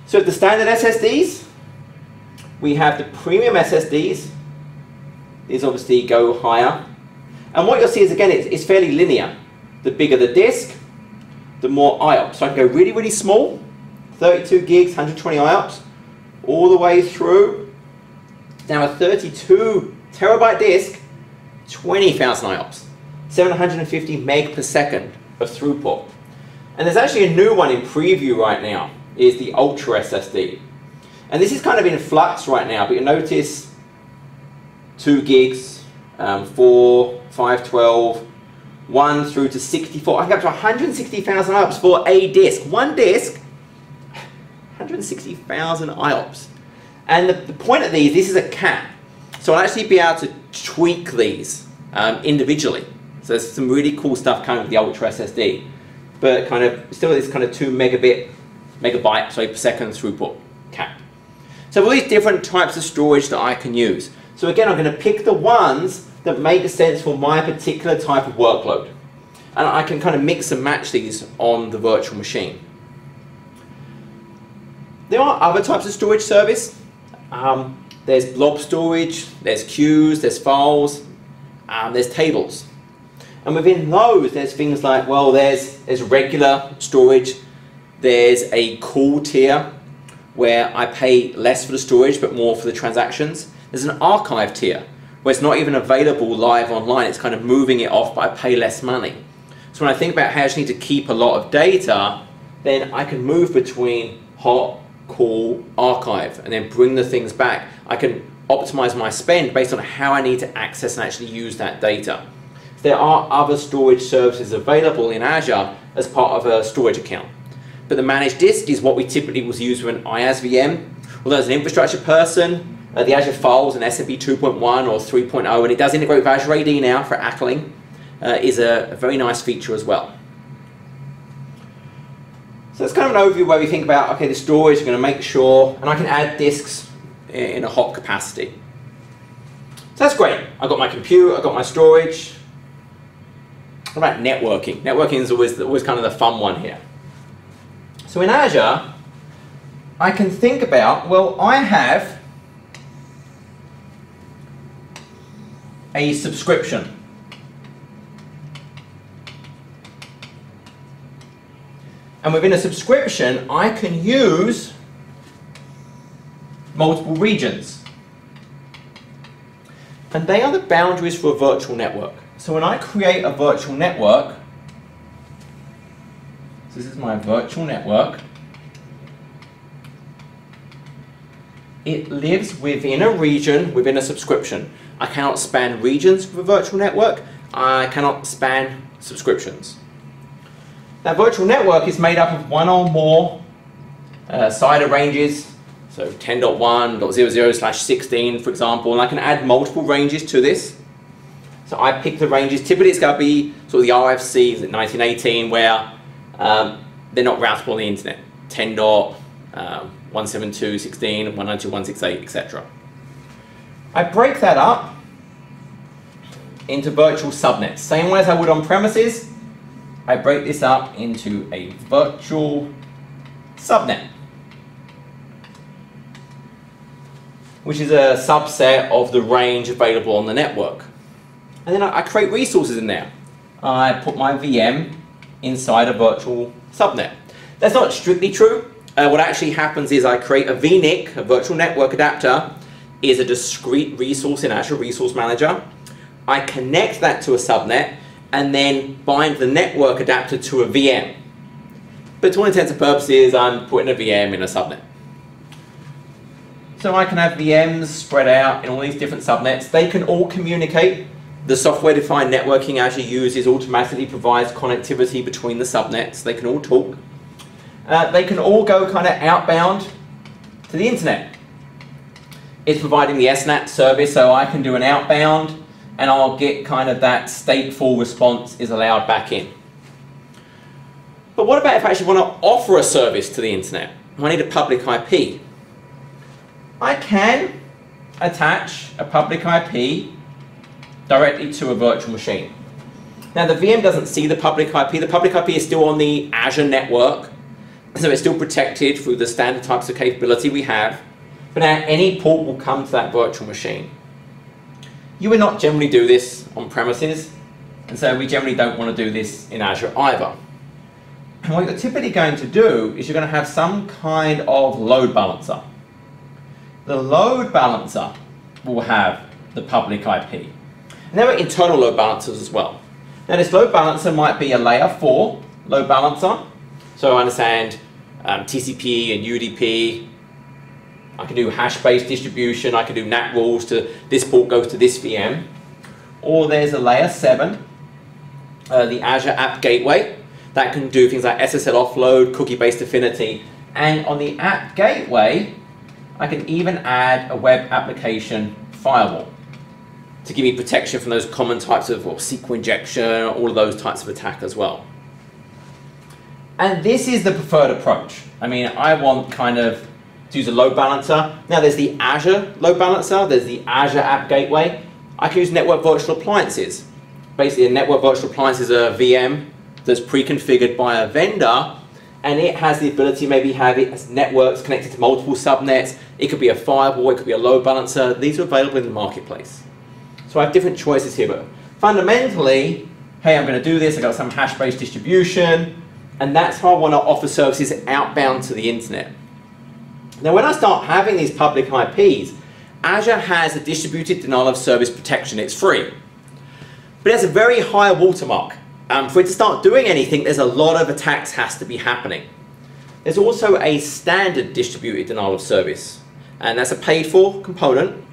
So the standard SSDs, we have the premium SSDs. These obviously go higher. And what you'll see is, again, it's fairly linear. The bigger the disk, the more IOPS. So I can go really, really small, 32 gigs, 120 IOPS, all the way through. Now a 32 terabyte disk, 20,000 IOPS, 750 meg per second of throughput. And there's actually a new one in preview right now, is the Ultra SSD. And this is kind of in flux right now, but you'll notice 2 gigs, 4, 512, 1 through to 64. I can go up to 160,000 IOPS for a disk. One disk, 160,000 IOPS. And the point of these, this is a cap. So I'll actually be able to tweak these individually. So there's some really cool stuff coming with the Ultra SSD. But kind of still this kind of 2 megabyte per second throughput cap. So all these different types of storage that I can use. So again, I'm going to pick the ones that make sense for my particular type of workload. And I can kind of mix and match these on the virtual machine. There are other types of storage service. There's blob storage, there's queues, there's files, there's tables. And within those, there's things like, well, there's regular storage, there's a cool tier where I pay less for the storage but more for the transactions. There's an archive tier where it's not even available live online, it's kind of moving it off but I pay less money. So when I think about how I just need to keep a lot of data, then I can move between hot, cool, archive and then bring the things back. I can optimize my spend based on how I need to access and actually use that data. There are other storage services available in Azure as part of a storage account. But the managed disk is what we typically will use with an IaaS VM. Although as an infrastructure person, the Azure Files and SMP 2.1 or 3.0, and it does integrate with Azure AD now for ACLing, is a very nice feature as well. So that's kind of an overview where we think about, okay, the storage, I'm going to make sure, and I can add disks in a hot capacity. So that's great. I've got my compute, I've got my storage. What about networking? Networking is always kind of the fun one here. So in Azure, I can think about, well, I have a subscription. And within a subscription, I can use multiple regions. And they are the boundaries for a virtual network. So when I create a virtual network, so this is my virtual network, it lives within a region, within a subscription. I cannot span regions with a virtual network. I cannot span subscriptions. That virtual network is made up of one or more CIDR ranges, so 10.1.00/16, for example, and I can add multiple ranges to this. So I pick the ranges. Typically it's going to be sort of the RFCs at 1918 where they're not routable on the internet. 10.172.16, 192.168, etc. I break that up into virtual subnets. Same way as I would on premises, I break this up into a virtual subnet, which is a subset of the range available on the network. And then I create resources in there. I put my VM inside a virtual subnet. That's not strictly true. What actually happens is I create a VNIC, a virtual network adapter, is a discrete resource in Azure Resource Manager. I connect that to a subnet and then bind the network adapter to a VM. But to all intents and purposes, I'm putting a VM in a subnet. So I can have VMs spread out in all these different subnets. They can all communicate. The software-defined networking Azure uses automatically provides connectivity between the subnets. They can all talk. They can all go kind of outbound to the internet. It's providing the SNAT service, so I can do an outbound and I'll get kind of that stateful response is allowed back in. But what about if I actually want to offer a service to the internet? I need a public IP. I can attach a public IP directly to a virtual machine. Now the VM doesn't see the public IP. The public IP is still on the Azure network, so it's still protected through the standard types of capability we have. But now any port will come to that virtual machine. You would not generally do this on premises, and so we generally don't want to do this in Azure either. And what you're typically going to do is you're going to have some kind of load balancer. The load balancer will have the public IP. And there are internal load balancers as well. Now this load balancer might be a layer 4 load balancer. So I understand TCP and UDP. I can do hash-based distribution. I can do NAT rules to this port goes to this VM. Or there's a layer 7, the Azure App Gateway. That can do things like SSL offload, cookie-based affinity. And on the App Gateway, I can even add a web application firewall to give me protection from those common types of SQL injection, all of those types of attack as well. And this is the preferred approach. I mean, I want kind of to use a load balancer. Now there's the Azure load balancer, there's the Azure App Gateway. I can use network virtual appliances. Basically a network virtual appliance is a VM that's pre-configured by a vendor, and it has the ability to maybe have it as networks connected to multiple subnets. It could be a firewall, it could be a load balancer. These are available in the marketplace. So I have different choices here, but fundamentally, hey, I'm going to do this, I've got some hash-based distribution, and that's how I want to offer services outbound to the internet. Now when I start having these public IPs, Azure has a distributed denial of service protection. It's free. But it has a very high watermark. For it to start doing anything, there's a lot of attacks has to be happening. There's also a standard distributed denial of service, and that's a paid-for component.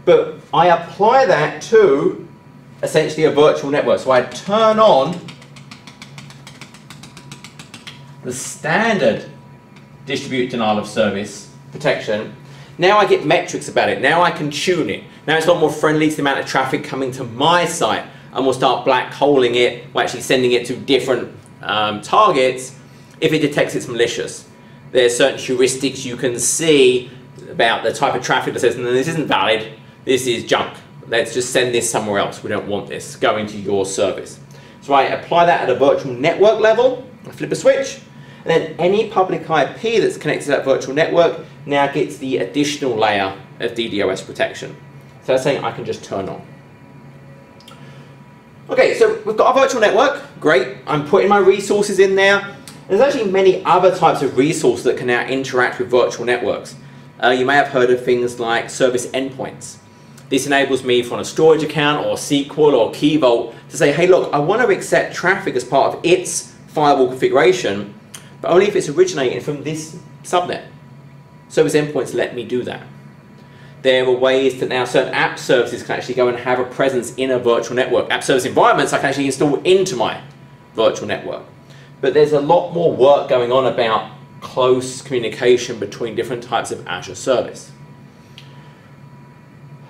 But I apply that to essentially a virtual network. So I turn on the standard distributed denial of service protection. Now I get metrics about it. Now I can tune it. Now it's a lot more friendly to the amount of traffic coming to my site, and we'll start black holing it, or actually sending it to different targets if it detects it's malicious. There's certain heuristics you can see about the type of traffic that says, no, this isn't valid, this is junk. Let's just send this somewhere else. We don't want this going to your service. So I apply that at a virtual network level, I flip a switch, and then any public IP that's connected to that virtual network now gets the additional layer of DDoS protection. So that's saying I can just turn on. Okay, so we've got our virtual network, great. I'm putting my resources in there. There's actually many other types of resources that can now interact with virtual networks. You may have heard of things like service endpoints. This enables me from a storage account or SQL or Key Vault to say, hey look, I want to accept traffic as part of its firewall configuration, but only if it's originating from this subnet. Service endpoints let me do that. There are ways that now certain app services can actually go and have a presence in a virtual network. App service environments I can actually install into my virtual network. But there's a lot more work going on about close communication between different types of Azure service.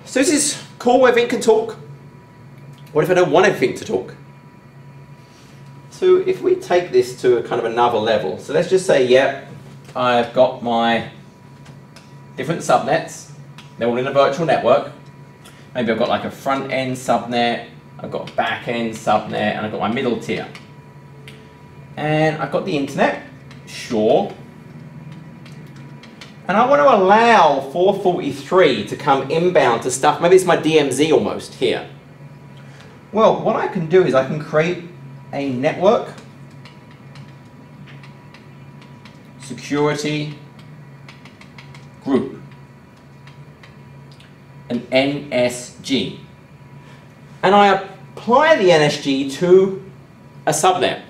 So this is cool, everything can talk. What if I don't want everything to talk? So if we take this to a kind of another level, so let's just say, yeah, I've got my different subnets. They're all in a virtual network. Maybe I've got like a front-end subnet, I've got a back-end subnet, and I've got my middle tier. And I've got the internet, sure. And I want to allow 443 to come inbound to stuff. Maybe it's my DMZ almost here. Well, what I can do is I can create a network security group, an NSG. and I apply the NSG to a subnet.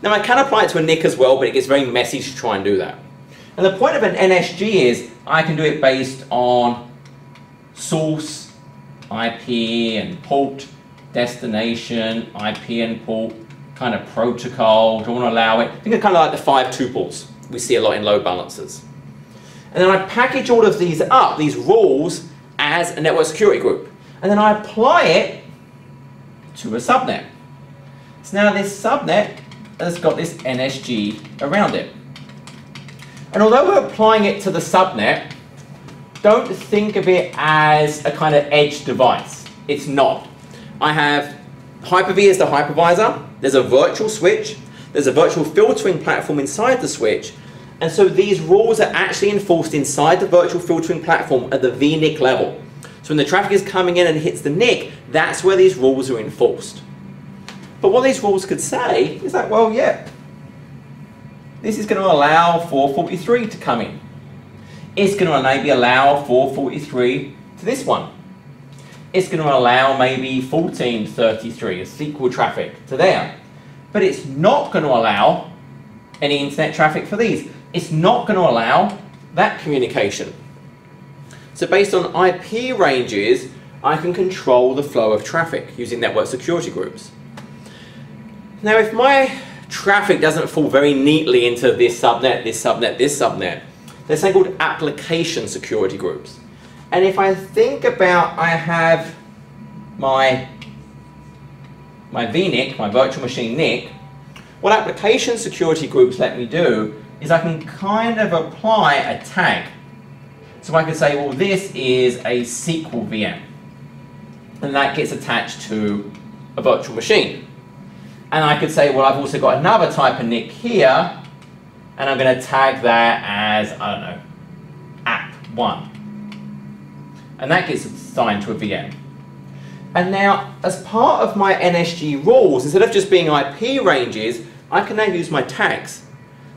Now I can apply it to a NIC as well, but it gets very messy to try and do that. And the point of an NSG is I can do it based on source, IP and port, destination, IP and port, kind of protocol. Do I want to allow it? Think of kind of like the 5 tuples we see a lot in load balancers. And then I package all of these up, these rules, as a network security group. And then I apply it to a subnet. So now this subnet has got this NSG around it. And although we're applying it to the subnet, don't think of it as a kind of edge device. It's not. I have Hyper-V as the hypervisor, there's a virtual switch, there's a virtual filtering platform inside the switch, and so these rules are actually enforced inside the virtual filtering platform at the VNIC level. So when the traffic is coming in and hits the NIC, that's where these rules are enforced. But what these rules could say is that, well, yeah, this is going to allow 443 to come in. It's going to maybe allow 443 to this one. It's going to allow maybe 1433 as SQL traffic to there. But it's not going to allow any internet traffic for these. It's not going to allow that communication. So based on IP ranges, I can control the flow of traffic using network security groups. Now if my traffic doesn't fall very neatly into this subnet, this subnet, this subnet, there's something called application security groups. And if I think about, I have my VNIC, my virtual machine NIC, what application security groups let me do is I can kind of apply a tag. So I could say, well, this is a SQL VM. And that gets attached to a virtual machine. And I could say, well, I've also got another type of NIC here, and I'm going to tag that as, I don't know, app1. And that gets assigned to a VM. And now, as part of my NSG rules, instead of just being IP ranges, I can now use my tags.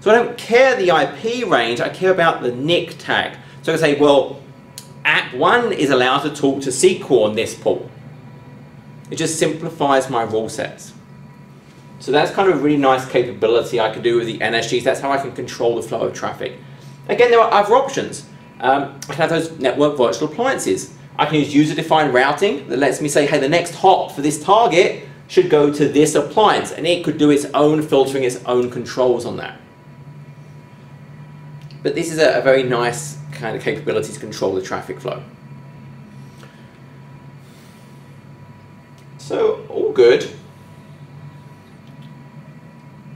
So I don't care the IP range, I care about the NIC tag. So I can say, well, app1 is allowed to talk to SQL on this port. It just simplifies my rule sets. So that's kind of a really nice capability I can do with the NSGs. That's how I can control the flow of traffic. Again, there are other options. I can have those network virtual appliances. I can use user-defined routing that lets me say, hey, the next hop for this target should go to this appliance, and it could do its own filtering, its own controls on that. But this is a very nice kind of capability to control the traffic flow. So, all good.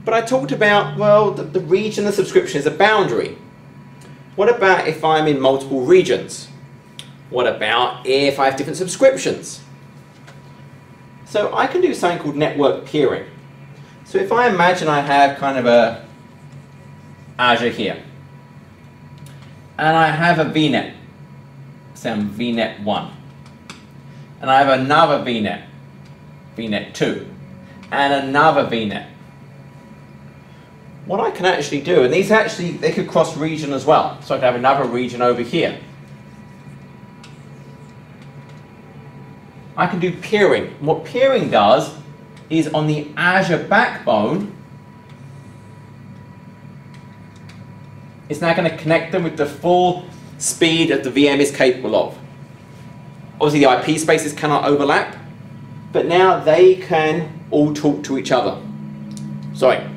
But I talked about, well, the region of subscription is a boundary. What about if I'm in multiple regions? What about if I have different subscriptions? So I can do something called network peering. So if I imagine I have kind of a Azure here, and I have a VNet, say I'm VNet 1, and I have another VNet, VNet 2, and another VNet. What I can actually do, and these actually, they could cross region as well. So I could have another region over here. I can do peering. And what peering does is on the Azure backbone, it's now going to connect them with the full speed that the VM is capable of. Obviously the IP spaces cannot overlap, but now they can all talk to each other. Sorry.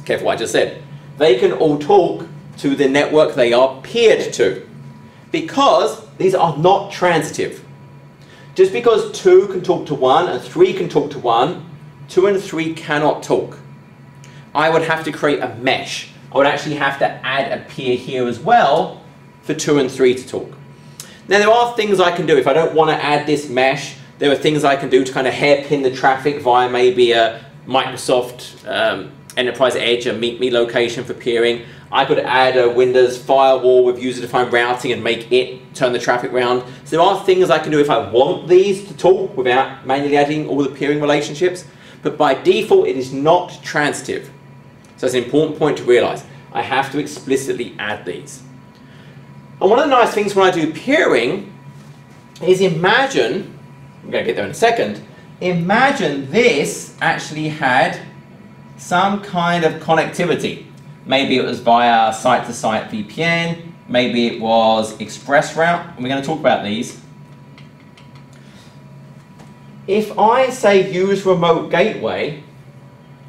Careful what I just said. They can all talk to the network they are peered to, because these are not transitive. Just because 2 can talk to 1 and 3 can talk to 1, 2 and 3 cannot talk. I would have to create a mesh. I would actually have to add a peer here as well for 2 and 3 to talk. Now there are things I can do. If I don't want to add this mesh, there are things I can do to kind of hairpin the traffic via maybe a Microsoft Enterprise Edge, a meet me location for peering. I could add a Windows firewall with user-defined routing and make it turn the traffic around. So there are things I can do if I want these to talk without manually adding all the peering relationships. But by default, it is not transitive. So it's an important point to realize. I have to explicitly add these. And one of the nice things when I do peering is imagine, I'm going to get there in a second, imagine this actually had some kind of connectivity. Maybe it was via site-to-site VPN, maybe it was express route, and we're going to talk about these. If I say use remote gateway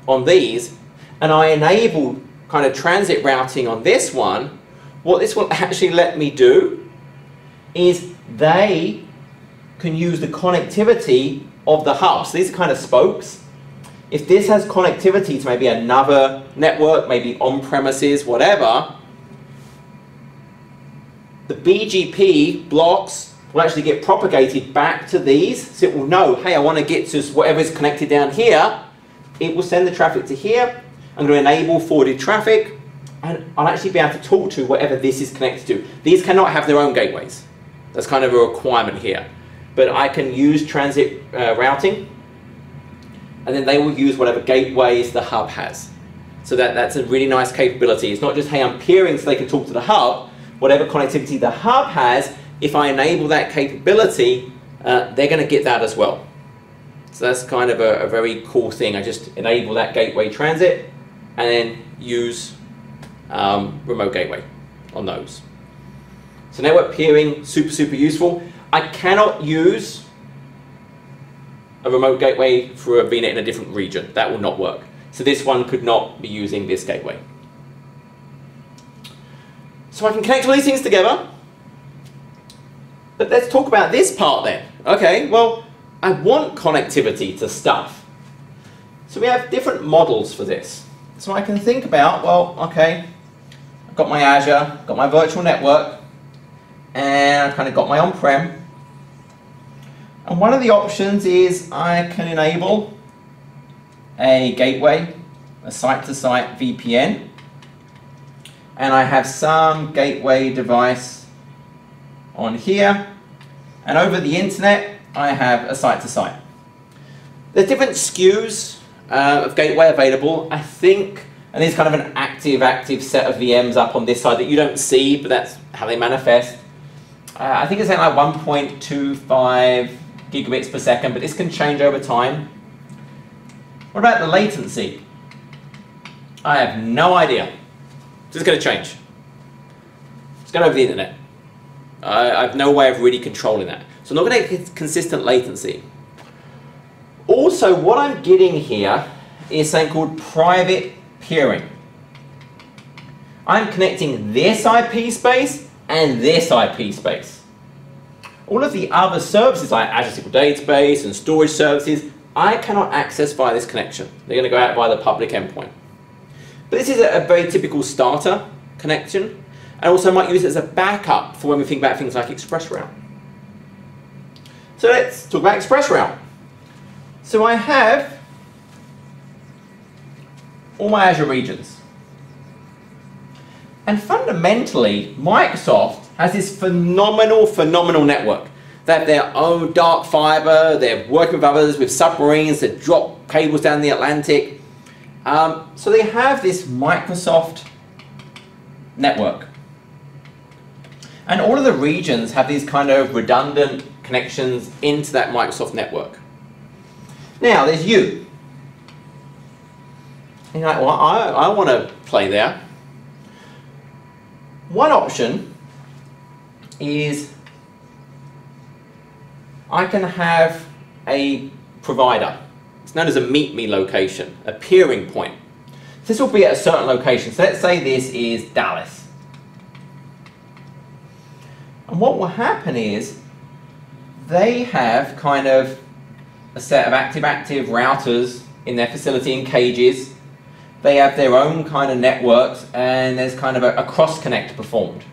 on these, and I enable kind of transit routing on this one, what this will actually let me do is they can use the connectivity of the hub. So these are kind of spokes. If this has connectivity to maybe another network, maybe on-premises, whatever, the BGP blocks will actually get propagated back to these, so it will know, hey, I want to get to whatever's connected down here. It will send the traffic to here. I'm going to enable forwarded traffic, and I'll actually be able to talk to whatever this is connected to. These cannot have their own gateways. That's kind of a requirement here. But I can use transit routing, and then they will use whatever gateways the hub has. So that's a really nice capability. It's not just, hey, I'm peering so they can talk to the hub. Whatever connectivity the hub has, if I enable that capability, they're going to get that as well. So that's kind of a very cool thing. I just enable that gateway transit and then use remote gateway on those. So network peering, super useful. I cannot use a remote gateway for a VNet in a different region. That will not work. So this one could not be using this gateway. So I can connect all these things together. But let's talk about this part then. Okay, well, I want connectivity to stuff. So we have different models for this. So I can think about, well, okay, I've got my Azure, got my virtual network, and I've kind of got my on-prem. And one of the options is I can enable a gateway, a site-to-site VPN, and I have some gateway device on here, and over the internet I have a site-to-site. There's different SKUs of gateway available, I think, and there's kind of an active set of VMs up on this side that you don't see, but that's how they manifest. I think it's at like 1.25 gigabits per second, but this can change over time. What about the latency? I have no idea. This is going to change. It's going over the internet. I have no way of really controlling that. So I'm not going to get consistent latency. Also, what I'm getting here is something called private peering. I'm connecting this IP space and this IP space. All of the other services like Azure SQL Database and storage services, I cannot access via this connection. They're going to go out via the public endpoint. But this is a very typical starter connection, and also I might use it as a backup for when we think about things like ExpressRoute. So let's talk about ExpressRoute. So I have all my Azure regions. And fundamentally, Microsoft has this phenomenal network. They have their own dark fiber, they're working with others, with submarines that drop cables down the Atlantic. So they have this Microsoft network. And all of the regions have these kind of redundant connections into that Microsoft network. Now, there's you. And you're like, well, I want to play there. One option is I can have a provider. It's known as a meet me location, a peering point. This will be at a certain location. So let's say this is Dallas. And what will happen is they have kind of a set of active routers in their facility in cages. They have their own kind of networks, and there's kind of a cross-connect performed.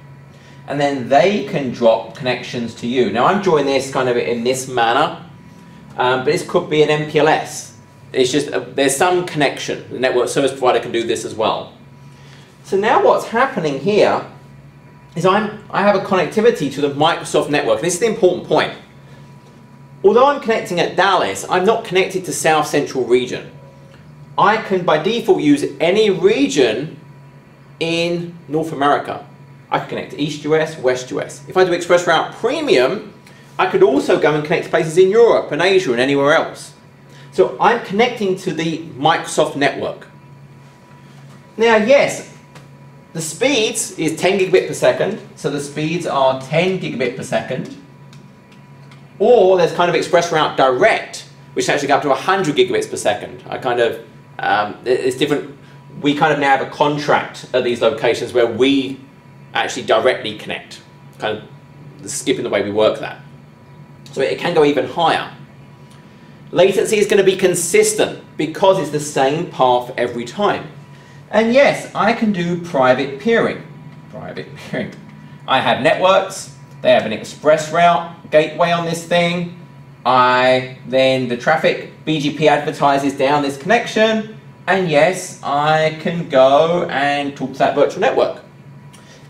And then they can drop connections to you. Now I'm drawing this kind of in this manner, but this could be an MPLS. It's just, there's some connection. The network service provider can do this as well. So now what's happening here is I have a connectivity to the Microsoft network. And this is the important point. Although I'm connecting at Dallas, I'm not connected to South Central region. I can by default use any region in North America. I can connect to East US, West US. If I do ExpressRoute Premium, I could also go and connect to places in Europe and Asia and anywhere else. So I'm connecting to the Microsoft network. Now, yes, the speeds is 10 gigabit per second, so the speeds are 10 gigabit per second. Or there's kind of Express Route Direct, which actually go up to 100 gigabits per second. It's different. We kind of now have a contract at these locations where we actually directly connect, kind of skipping the way we work that. So it can go even higher. Latency is going to be consistent because it's the same path every time. And yes, I can do private peering. Private peering. I have networks, they have an express route gateway on this thing. Then the traffic BGP advertises down this connection. And yes, I can go and talk to that virtual network.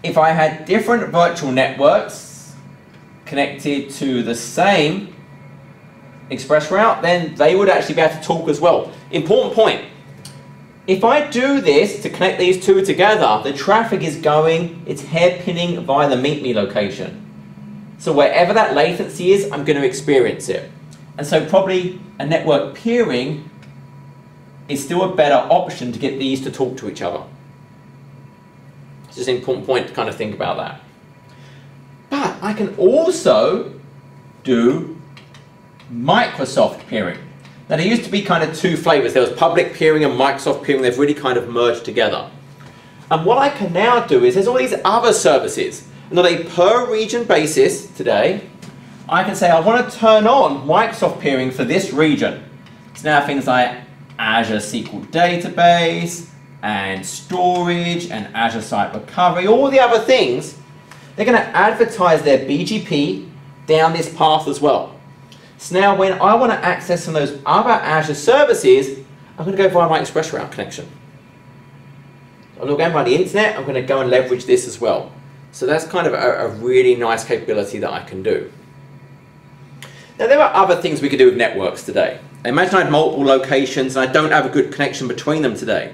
If I had different virtual networks connected to the same express route, then they would actually be able to talk as well. Important point. If I do this to connect these two together, the traffic is going, it's hairpinning via the meet me location. So wherever that latency is, I'm going to experience it. And so probably a network peering is still a better option to get these to talk to each other. It's just an important point to kind of think about that. But I can also do Microsoft peering. Now there used to be kind of two flavors. There was public peering and Microsoft peering. They've really kind of merged together. And what I can now do is there's all these other services. And on a per region basis today, I can say I want to turn on Microsoft peering for this region. So now things like Azure SQL Database and storage and Azure Site Recovery, all the other things, they're going to advertise their BGP down this path as well. So now when I want to access some of those other Azure services, I'm going to go via my Express Route connection. I'm not going by the internet, I'm going to go and leverage this as well. So that's kind of a really nice capability that I can do. Now there are other things we could do with networks today. Imagine I have multiple locations and I don't have a good connection between them today.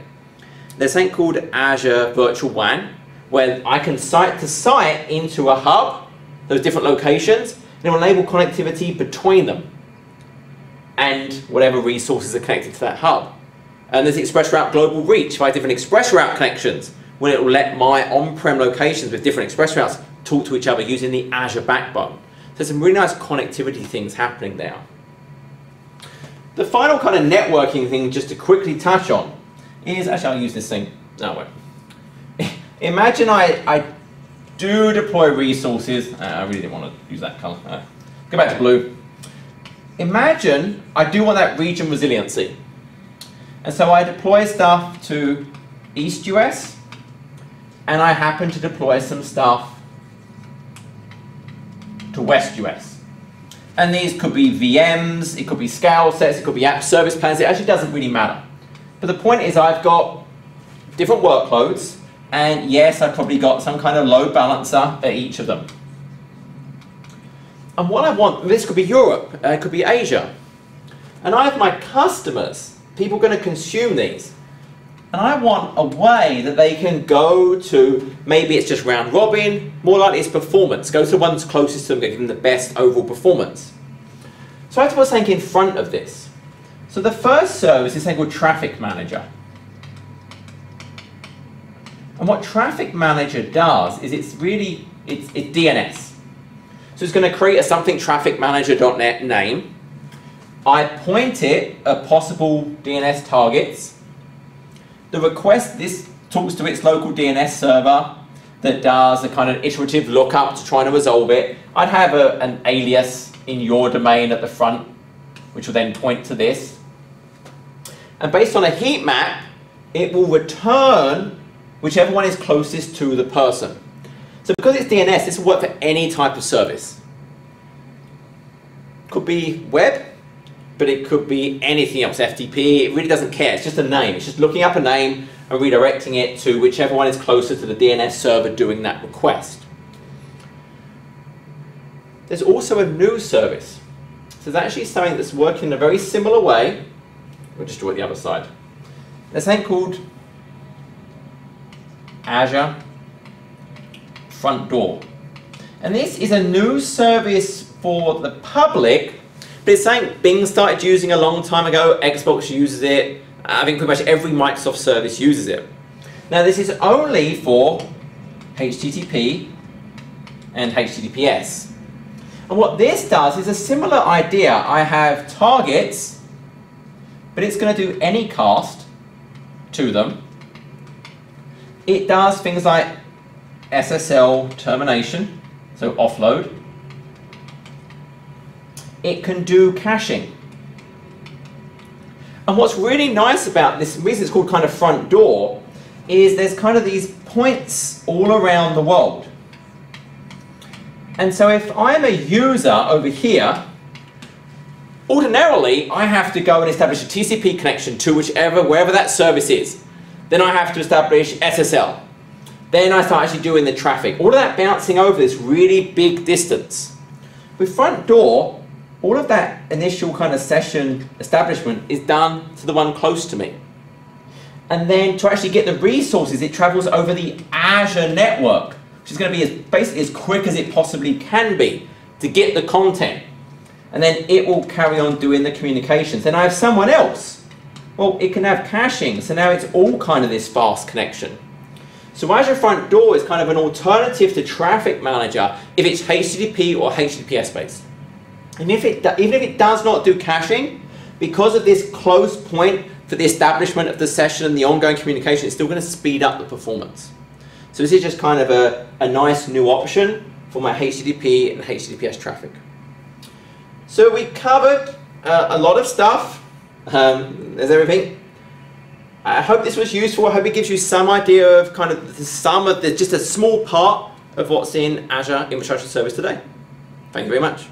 There's something called Azure Virtual WAN, where I can site to site into a hub, those different locations, and it will enable connectivity between them and whatever resources are connected to that hub. And there's Express Route Global Reach. If I have different Express Route connections, when it will let my on-prem locations with different Express Routes talk to each other using the Azure backbone. So there's some really nice connectivity things happening there. The final kind of networking thing just to quickly touch on is, actually I'll use this thing, no I won't. Imagine I do deploy resources, I really didn't want to use that color, go back to blue. Imagine I do want that region resiliency. And so I deploy stuff to East US, and I happen to deploy some stuff to West US. And these could be VMs, it could be scale sets, it could be app service plans, it actually doesn't really matter. But the point is I've got different workloads, and yes, I've probably got some kind of load balancer at each of them. And what I want, this could be Europe, it could be Asia. And I have my customers, people going to consume these. And I want a way that they can go to, maybe it's just round robin, more likely it's performance. Go to the ones closest to them, give them the best overall performance. So I have to put something in front of this. So the first service is something called Traffic Manager. And what Traffic Manager does is it's DNS. So it's going to create a something trafficmanager.net name. I point it at possible DNS targets. The request, this talks to its local DNS server that does a kind of iterative lookup to try and resolve it. I'd have an alias in your domain at the front, which will then point to this. And based on a heat map, it will return whichever one is closest to the person. So because it's DNS, this will work for any type of service. Could be web, but it could be anything else, FTP, it really doesn't care, it's just a name. It's just looking up a name and redirecting it to whichever one is closer to the DNS server doing that request. There's also a new service. So there's actually something that's working in a very similar way. We'll just draw it the other side. There's something called Azure Front Door. And this is a new service for the public, But it's saying Bing started using a long time ago, Xbox uses it, I think pretty much every Microsoft service uses it. Now this is only for HTTP and HTTPS. And what this does is a similar idea. I have targets, but it's going to do any cast to them. It does things like SSL termination, so offload. It can do caching. And what's really nice about this, the reason it's called kind of front door, is there's kind of these points all around the world. And so if I'm a user over here, ordinarily I have to go and establish a TCP connection to wherever that service is. Then I have to establish SSL. Then I start actually doing the traffic. All of that bouncing over this really big distance. With front door, all of that initial kind of session establishment is done to the one close to me. And then to actually get the resources, it travels over the Azure network, which is going to be basically as quick as it possibly can be to get the content. And then it will carry on doing the communications. Then I have someone else. Well, it can have caching, so now it's all kind of this fast connection. So Azure Front Door is kind of an alternative to Traffic Manager if it's HTTP or HTTPS based. And even if it does not do caching, because of this close point for the establishment of the session and the ongoing communication, it's still going to speed up the performance. So this is just kind of a nice new option for my HTTP and HTTPS traffic. So we covered a lot of stuff. There's everything. I hope this was useful. I hope it gives you some idea of kind of just a small part of what's in Azure Infrastructure Service today. Thank you very much.